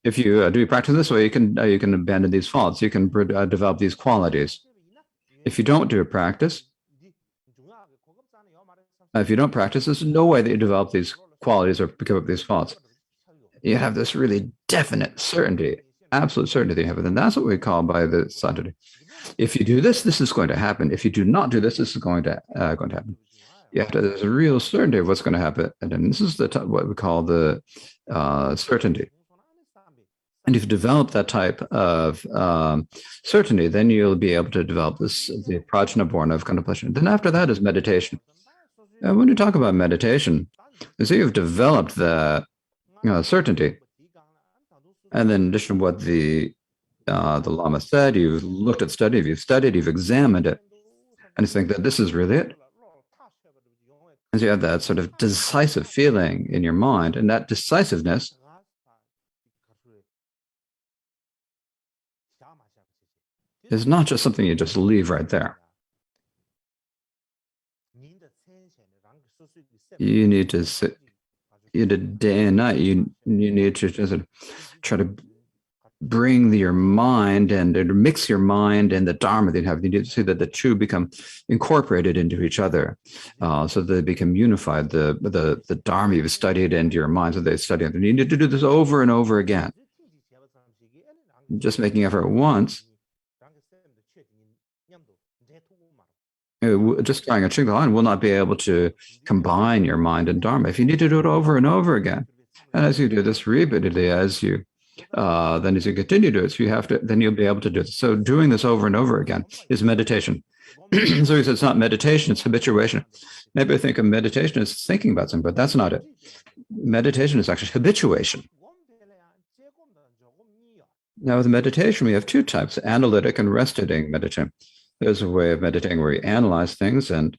If you do practice this way, you can abandon these faults. You can develop these qualities. If you don't do a practice, there's no way that you develop these qualities or pick up these faults. You have this really definite certainty, absolute certainty that you have it. And that's what we call by the certainty. If you do this, this is going to happen. If you do not do this, this is going to happen. There's a real certainty of what's going to happen. And then this is what we call the certainty. And if you develop that type of certainty, then you'll be able to develop the prajna born of contemplation. Then after that is meditation. And when you talk about meditation, you see you've developed the certainty. And then in addition to what the Lama said, you've looked at study, you've studied, you've examined it, and you think that this is really it. And so you have that sort of decisive feeling in your mind, and that decisiveness is not just something you just leave right there. You need to sit, day and night, you need to just try to bring your mind and mix your mind and the Dharma that you have. You need to see that the two become incorporated into each other, so they become unified. The Dharma you've studied into your mind, so they study it. And you need to do this over and over again. Just making effort once, just trying a Qigong will not be able to combine your mind and Dharma. If you need to do it over and over again, and as you do this repeatedly, then as you continue to do it, so then you'll be able to do it. So doing this over and over again is meditation. So he says it's not meditation, it's habituation. Maybe I think of meditation as thinking about something, but that's not it. Meditation is actually habituation. Now with meditation, we have two types, analytic and rest-sitting meditation. There's a way of meditating where you analyze things and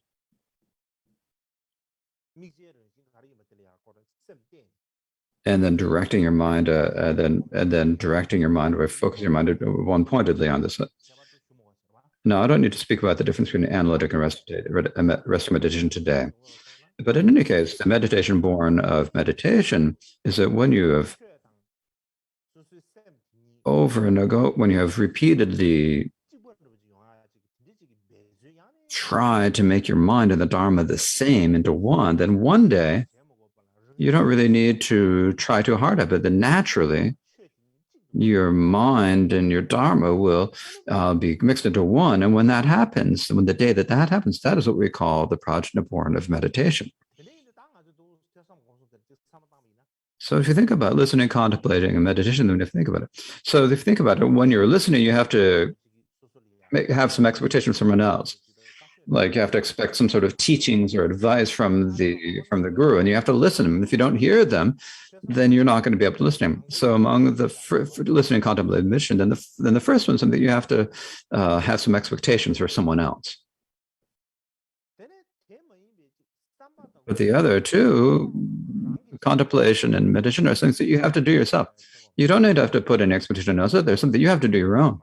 then directing your mind, and then directing your mind, or focusing your mind one-pointedly on this. Now, I don't need to speak about the difference between analytic and rest meditation today. But in any case, the meditation born of meditation is that when you have when you have repeatedly tried to make your mind and the Dharma the same into one, then one day you don't really need to try too hard at it. Then naturally, your mind and your Dharma will be mixed into one. And when that happens, when the day that happens, that is what we call the prajna born of meditation. So if you think about listening, contemplating, and meditation, then you have to think about it. So if you think about it, when you're listening, you have to have some expectation from someone else. Like you have to expect some sort of teachings or advice from the guru, and you have to listen. And if you don't hear them, then you're not going to be able to listen to him. So among the listening, contemplating, mission, then the first one is something you have to have some expectations for someone else. But the other two, contemplation and meditation, are things that you have to do yourself. You don't need to have to put an expectation on others. There's something you have to do your own.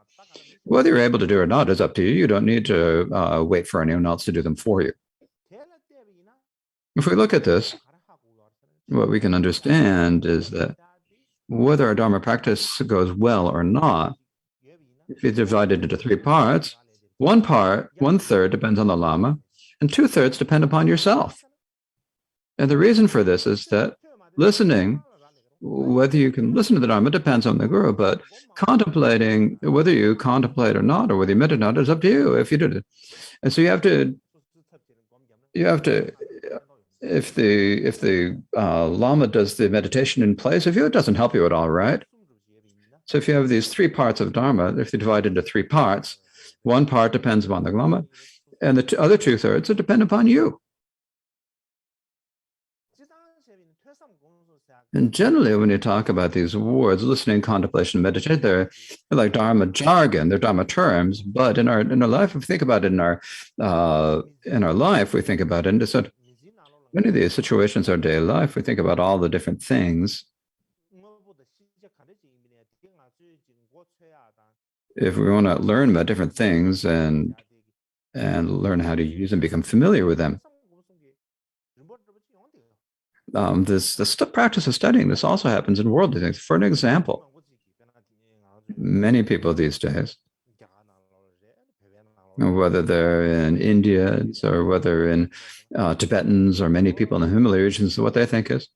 Whether you're able to do it or not is up to you. You don't need to wait for anyone else to do them for you. If we look at this, what we can understand is that whether our Dharma practice goes well or not, if you divide it into three parts, one third depends on the Lama, and 2/3 depend upon yourself. And the reason for this is that listening, whether you can listen to the Dharma depends on the Guru, but contemplating, whether you contemplate or not, or whether you meditate or not, is up to you if you did it. And so you have to, if the Lama does the meditation in place of you, it doesn't help you at all, right? So if you have these 3 parts of Dharma, if you divide into 3 parts, one part depends upon the Lama, and the other 2/3 depend upon you. And generally, when you talk about these words, listening, contemplation, meditation, they're like Dharma jargon, they're Dharma terms. But in our life, if we think about it in our life, we think about it. And so many of these situations in our daily life, we think about all the different things. If we want to learn about different things and learn how to use them, become familiar with them. This practice of studying, this also happens in worldly things. For an example, many people these days, whether they're in Indians or whether in Tibetans or many people in the Himalaya regions, what they think is,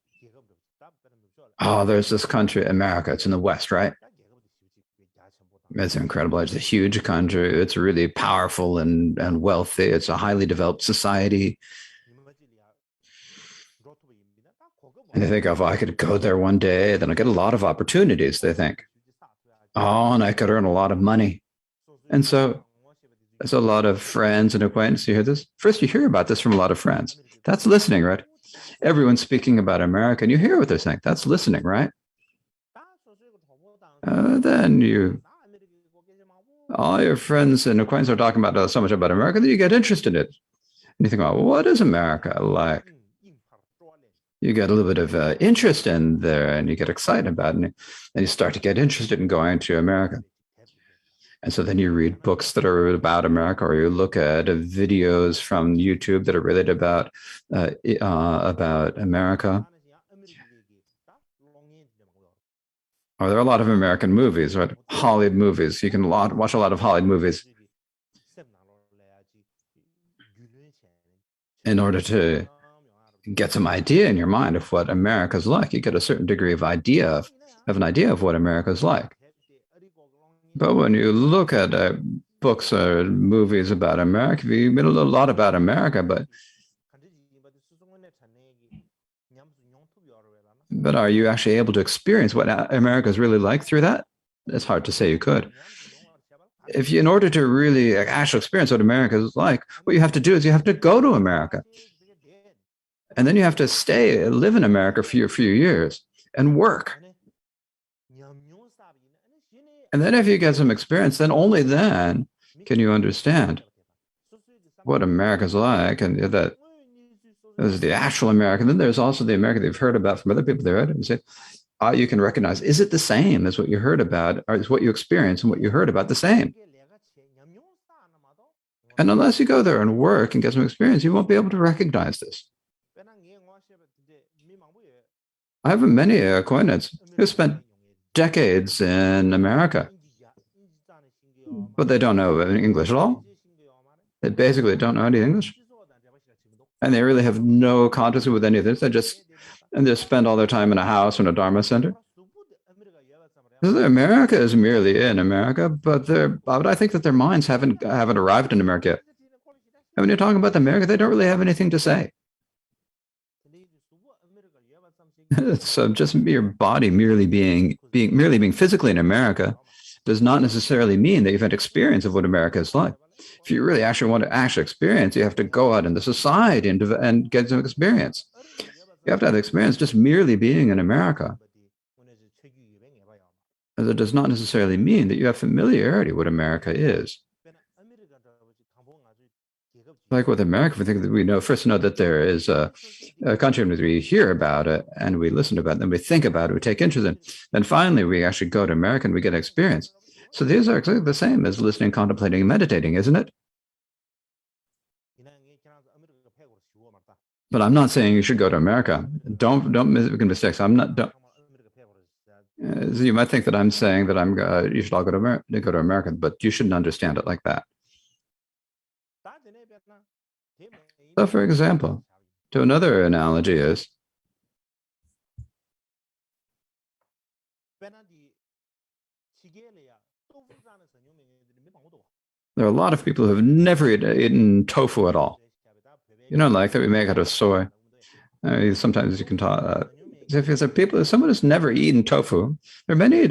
oh, there's this country, America, it's in the West, right? It's incredible. It's a huge country. It's really powerful and wealthy. It's a highly developed society. And they think, oh, if I could go there one day, then I get a lot of opportunities, they think. Oh, and I could earn a lot of money. And so there's a lot of friends and acquaintances. You hear this? First, you hear about this from a lot of friends. That's listening, right? Everyone's speaking about America, and you hear what they're saying. That's listening, right? Then all your friends and acquaintances are talking about so much about America that you get interested in it. And you think, well, what is America like? You get a little bit of interest in there and you get excited about it. And you start to get interested in going to America. And so then you read books that are about America, or you look at videos from YouTube that are related about America. Or there are a lot of American movies, right? Hollywood movies. You can watch a lot of Hollywood movies in order to get some idea in your mind of what America's like. You get a certain degree of an idea of what America's like. But when you look at books or movies about America, you read a lot about America, but are you actually able to experience what America is really like through that? It's hard to say you could. In order to really actually experience what America is like, what you have to do is you have to go to America. And then you have to live in America for a few years and work. And then if you get some experience, then only then can you understand what America's like, and that there's the actual America. And then there's also the America that you've heard about from other people there. And you say, you can recognize, is it the same as what you heard about, or is what you experienced and what you heard about the same? And unless you go there and work and get some experience, you won't be able to recognize this. I have many acquaintances who spent decades in America, but they don't know English at all. They basically don't know any English. And they really have no contact with any of this. They just spend all their time in a house or in a Dharma center. America is merely in America, but I think that their minds haven't arrived in America yet. And when you're talking about America, they don't really have anything to say. So just your body merely being physically in America does not necessarily mean that you've had experience of what America is like. If you really actually want to experience, you have to go out into society and get some experience. You have to have the experience just merely being in America. That does not necessarily mean that you have familiarity with what America is. Like with America, we think that we know that there is a country, and we hear about it and we listen about it, then we think about it, we take interest in it. Then finally, we actually go to America and we get experience. So these are exactly the same as listening, contemplating, and meditating, isn't it? But I'm not saying you should go to America. Don't make mistakes. You might think that I'm saying that you should all go to America, but you shouldn't understand it like that. So, for example, to another analogy is, there are a lot of people who have never eaten tofu at all. You know, like that we make out of soy. Sometimes you can talk. If someone who's never eaten tofu, there are many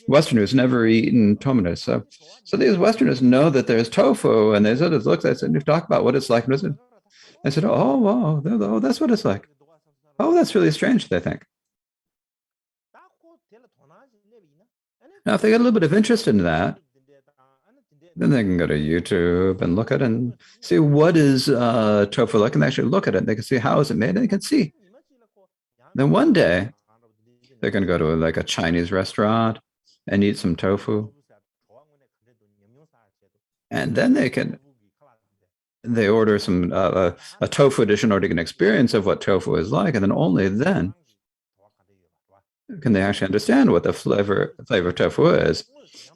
Westerners who've never eaten tofu. So these Westerners know that there's tofu, and they sort of look at it and talk about what it's like. And I said, "Oh, wow, oh, that's what it's like. Oh, that's really strange," they think. Now, if they get a little bit of interest in that, then they can go to YouTube and look at it and see what is tofu like, and they actually look at it. They can see how is it made, and they can see. Then one day, they're going to go to like a Chinese restaurant and eat some tofu. And then they order some a tofu dish in order to get an experience of what tofu is like, and then only then can they actually understand what the flavor of tofu is.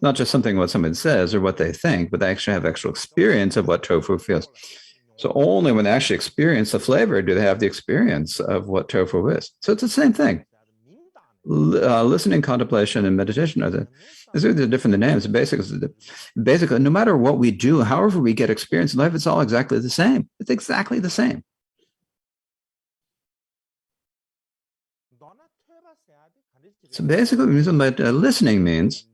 Not just something what someone says or what they think, but they actually have actual experience of what tofu feels. So only when they actually experience the flavor do they have the experience of what tofu is. So it's the same thing. Listening, contemplation, and meditation are different than names. Basically, no matter what we do, however we get experience in life, it's all exactly the same. It's exactly the same. So basically, listening means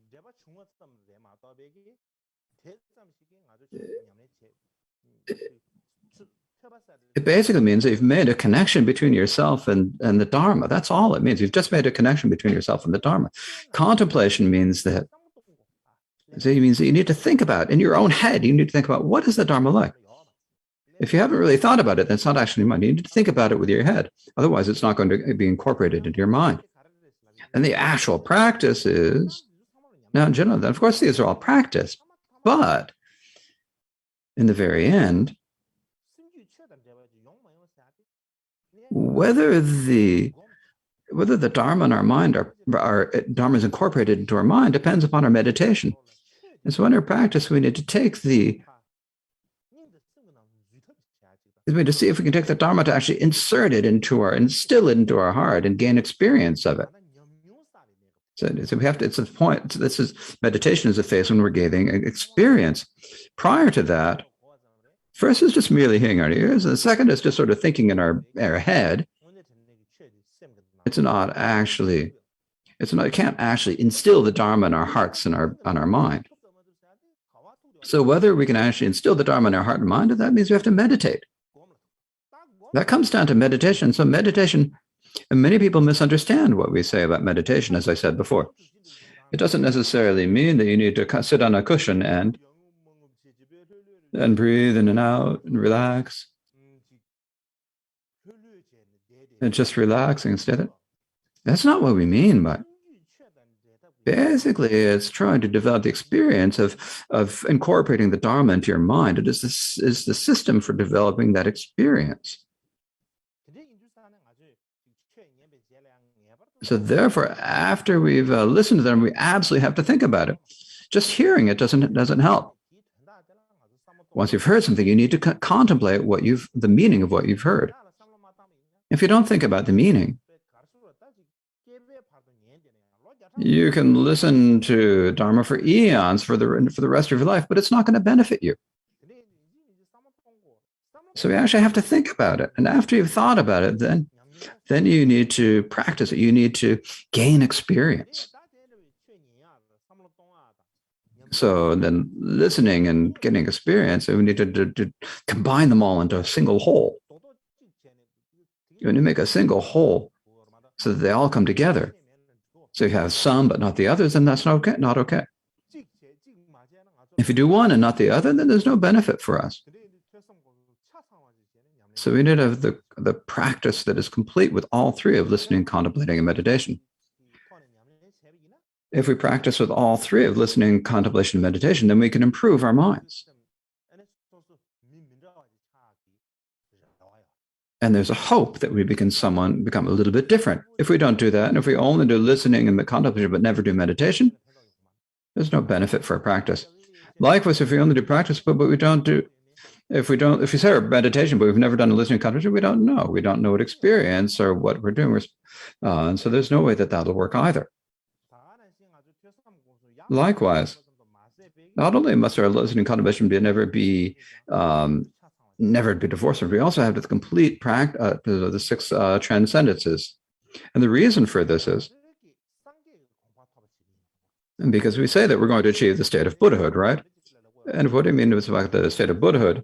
it basically means that you've made a connection between yourself and the Dharma. That's all it means. You've just made a connection between yourself and the Dharma. Contemplation means that it means that you need to think about in your own head. You need to think about what is the Dharma like. If you haven't really thought about it, then it's not actually mind. You need to think about it with your head. Otherwise, it's not going to be incorporated into your mind. And the actual practice is, now in general, of course, these are all practice, but in the very end, whether the Dharma in our mind, our Dharma is incorporated into our mind, depends upon our meditation. And so in our practice, we need to take to see if we can take the Dharma to actually instill it into our heart and gain experience of it. So we have to, it's a point, meditation is a phase when we're gaining experience. Prior to that, first is just merely hearing our ears, and the second is just sort of thinking in our head. It can't actually instill the Dharma in our hearts and on our mind. So whether we can actually instill the Dharma in our heart and mind, that means we have to meditate. That comes down to meditation. So meditation, and many people misunderstand what we say about meditation, as I said before. It doesn't necessarily mean that you need to sit on a cushion and breathe in and out and relax. And just relaxing instead. That's not what we mean by it. Basically, it's trying to develop the experience of incorporating the Dharma into your mind. It is the system for developing that experience. So therefore, after we've listened to them, we absolutely have to think about it. Just hearing it doesn't help. Once you've heard something, you need to contemplate the meaning of what you've heard. If you don't think about the meaning, you can listen to Dharma for eons for the rest of your life, but it's not going to benefit you. So you actually have to think about it. And after you've thought about it, then you need to practice it. You need to gain experience. So then listening and getting experience, we need to combine them all into a single whole. When you make a single whole so that they all come together, so you have some but not the others, then that's not okay. If you do one and not the other, then there's no benefit for us. So we need to have the practice that is complete with all three of listening, contemplating, and meditation. If we practice with all three of listening, contemplation, and meditation, then we can improve our minds. And there's a hope that we become a little bit different. If we don't do that, and if we only do listening and contemplation but never do meditation, there's no benefit for our practice. Likewise, if we only do practice but we don't do If we say our meditation, but we've never done a listening contemplation, we don't know. We don't know what experience or what we're doing. And so there's no way that that'll work either. Likewise, not only must our listening contemplation never be divorced, but we also have to complete the 6 transcendences. And the reason for this is because we say that we're going to achieve the state of Buddhahood, right? And what do you mean about the state of Buddhahood?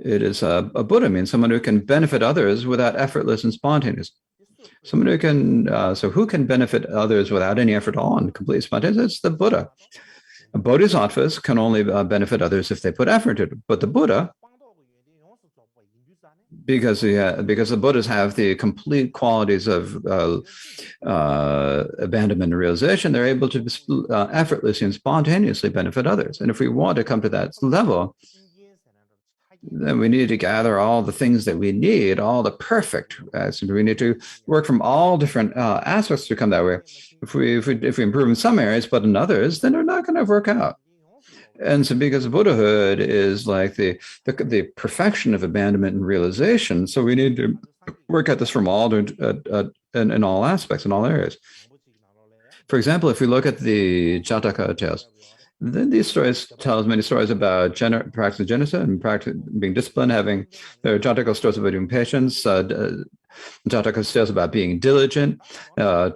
It is a Buddha means someone who can benefit others without effortless and spontaneous. Someone who can, so who can benefit others without any effort at all and complete spontaneous? It's the Buddha. Bodhisattvas can only benefit others if they put effort into it. But the Buddha, because the Buddhas have the complete qualities of abandonment and realization, they're able to effortlessly and spontaneously benefit others. And if we want to come to that level, then we need to gather all the things that we need, all the perfect. So we need to work from all different aspects to come that way. If we improve in some areas, but in others, then they're not going to work out. And so because Buddhahood is like the perfection of abandonment and realization, so we need to work at this from all in all aspects, in all areas. For example, if we look at the Jataka tales, then these stories tell us many stories about practicing genocide and being disciplined, there are Jataka stories about being patient, Jataka tales about being diligent, and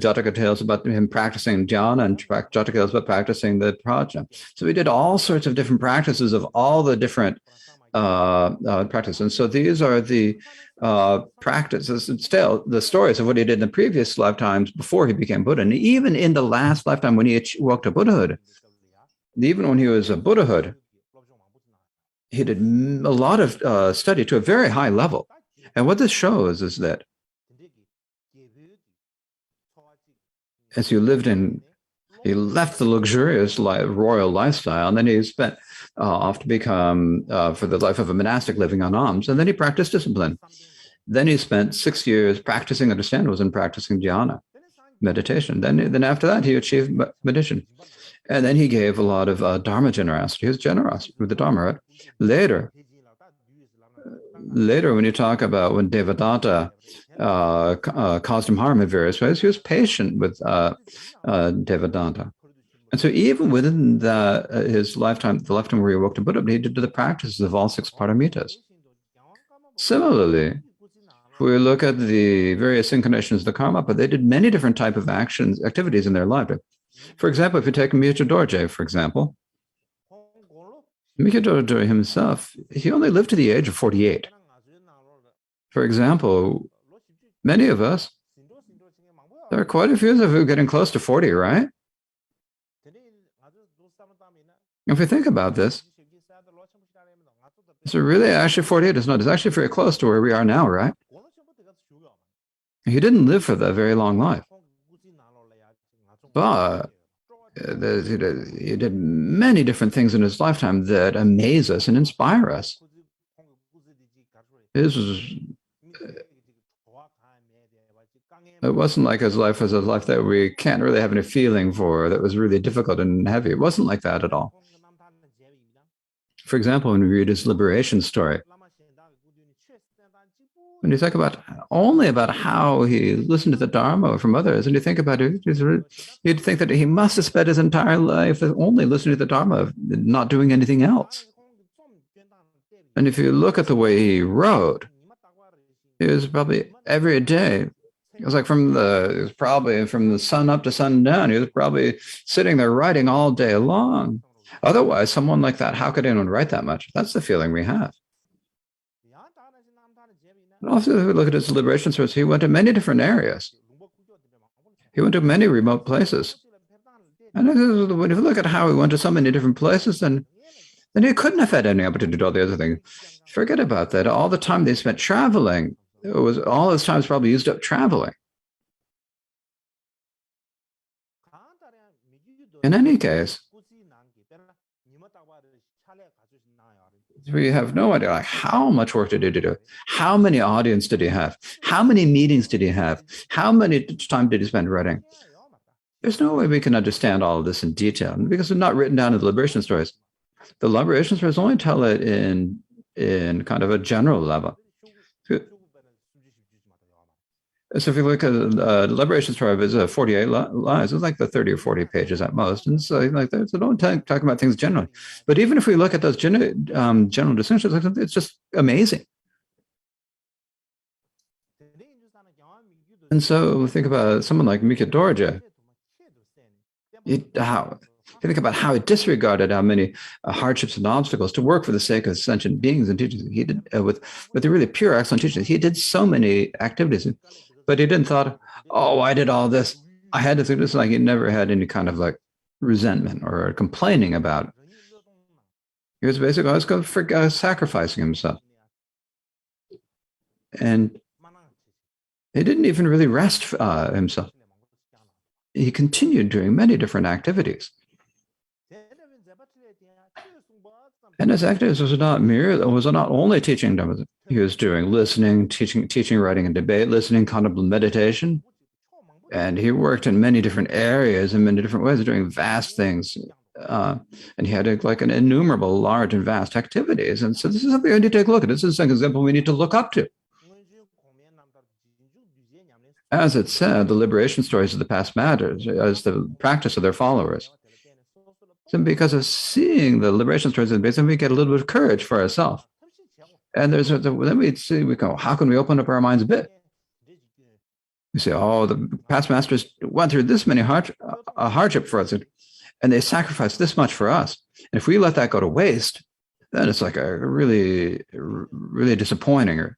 Jataka tales about him practicing jhana, and Jataka tales about practicing the prajna. So we did all sorts of different practices of all the different practices. And so these are the practices, still the stories of what he did in the previous lifetimes before he became Buddha. And even in the last lifetime when he woke to Buddhahood, even when he was a Buddhahood, he did a lot of study to a very high level. And what this shows is that as he left the luxurious royal lifestyle, and then he spent off to become, for the life of a monastic, living on alms, and then he practiced discipline. Then he spent 6 years practicing understandings and practicing dhyana, meditation. Then after that, he achieved meditation. And then he gave a lot of dharma generosity. He was generous with the dharma, right? Later, when you talk about when Devadatta caused him harm in various ways, he was patient with Devadatta. And so even within his lifetime, the lifetime where he woke to Buddha, he did the practices of all 6 paramitas. Similarly, if we look at the various incarnations of the Karmapa, they did many different types of activities in their life. For example, if you take MIKYÖ DORJE, for example, MIKYÖ DORJE himself, he only lived to the age of 48. For example, many of us, there are quite a few of you getting close to 40, right? If we think about this, so really actually 48 is not, it's actually very close to where we are now, right? He didn't live for that very long life. But he did many different things in his lifetime that amaze us and inspire us. It wasn't like his life was a life that we can't really have any feeling for, that was really difficult and heavy. It wasn't like that at all. For example, when we read his liberation story, when you talk only about how he listened to the Dharma from others, and you think about it, you'd think that he must have spent his entire life only listening to the Dharma, not doing anything else. And if you look at the way he wrote, it was probably every day. It was like from the sun up to sundown. He was probably sitting there writing all day long. Otherwise, someone like that, how could anyone write that much? That's the feeling we have. And also, if we look at his liberation source, he went to many different areas. He went to many remote places. And when you look at how he went to so many different places, then he couldn't have had any opportunity to do all the other things. Forget about that. All the time they spent traveling, all his time was probably used up traveling. In any case, we have no idea how much work did he do, how many audience did he have, how many meetings did he have, how many time did he spend writing. There's no way we can understand all of this in detail because it's not written down in the liberation stories. The liberation stories only tell it in kind of a general level. So if you look at the liberation story, it's 48 lines. It's like the 30 or 40 pages at most. And so like they don't talk about things generally. But even if we look at those general distinctions, it's just amazing. And so think about someone like MIKYÖ DORJE. Think about how he disregarded how many hardships and obstacles to work for the sake of sentient beings and teachers. He did with the really pure, excellent teachers. He did so many activities, but he didn't thought, oh, I did all this. I had to do this. Like he never had any kind of like resentment or complaining about it. He was basically always going for sacrificing himself, and he didn't even really rest himself. He continued doing many different activities. And his activities was not only teaching them, he was doing listening, teaching, writing, and debate, listening, contemplative meditation. And he worked in many different areas in many different ways, doing vast things. And he had like an innumerable large and vast activities. And so this is something we need to take a look at. This is an example we need to look up to. As it said, the liberation stories of the past matters as the practice of their followers. So because of seeing the liberation stories, basically we get a little bit of courage for ourselves. And then we go, how can we open up our minds a bit? We say, oh, the past masters went through this many hardship for us, and they sacrificed this much for us. And if we let that go to waste, then it's like a really, really disappointing.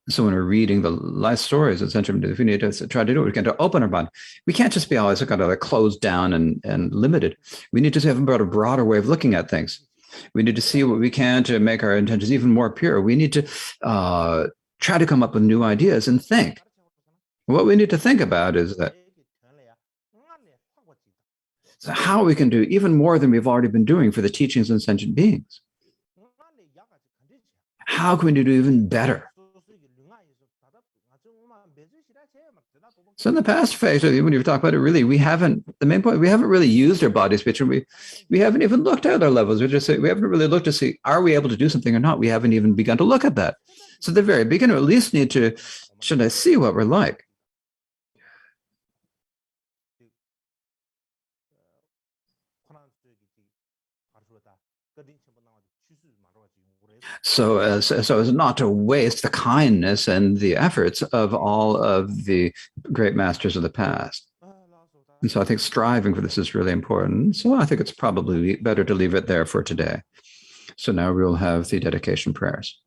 So when we're reading the life stories, essentially, if we need to try to do it, we can to open our mind. We can't just be always kind of like closed down and limited. We need to have a broader way of looking at things. We need to see what we can to make our intentions even more pure. We need to try to come up with new ideas and think. What we need to think about is that so how we can do even more than we've already been doing for the teachings of sentient beings. How can we do even better? So in the past phase, when you talk about it, really, we haven't really used our body speech, and we haven't even looked at our levels. We haven't really looked to see, are we able to do something or not? We haven't even begun to look at that. So at the very beginning, at least need to, should I see what we're like? So as not to waste the kindness and the efforts of all of the great masters of the past. And so I think striving for this is really important. So I think it's probably better to leave it there for today. So now we'll have the dedication prayers.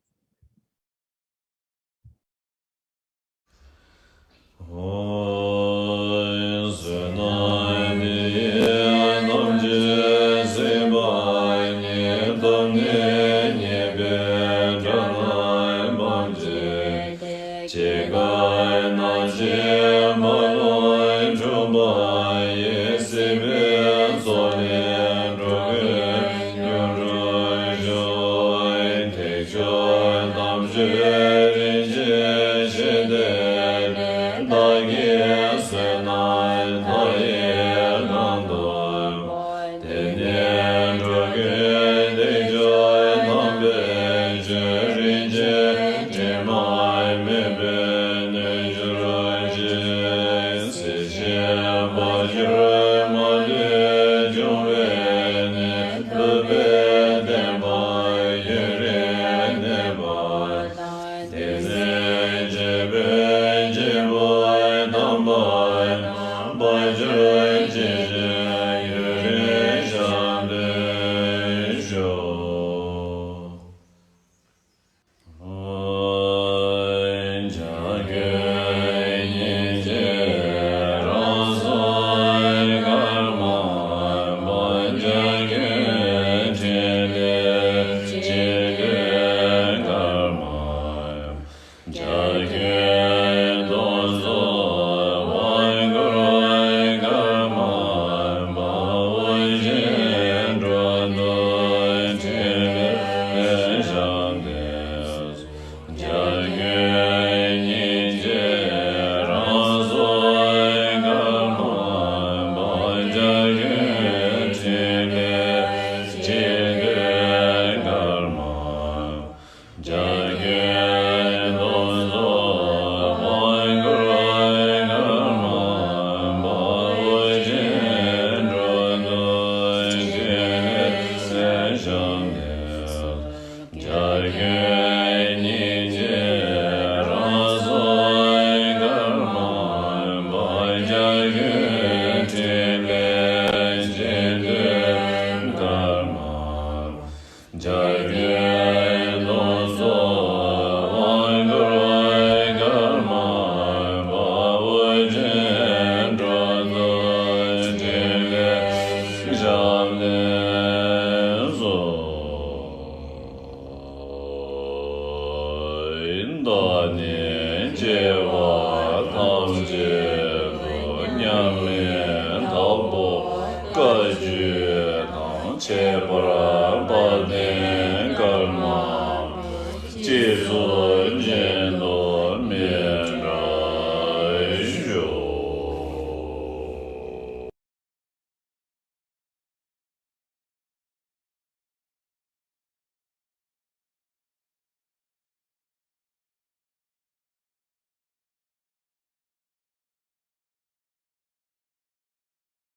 多年皆我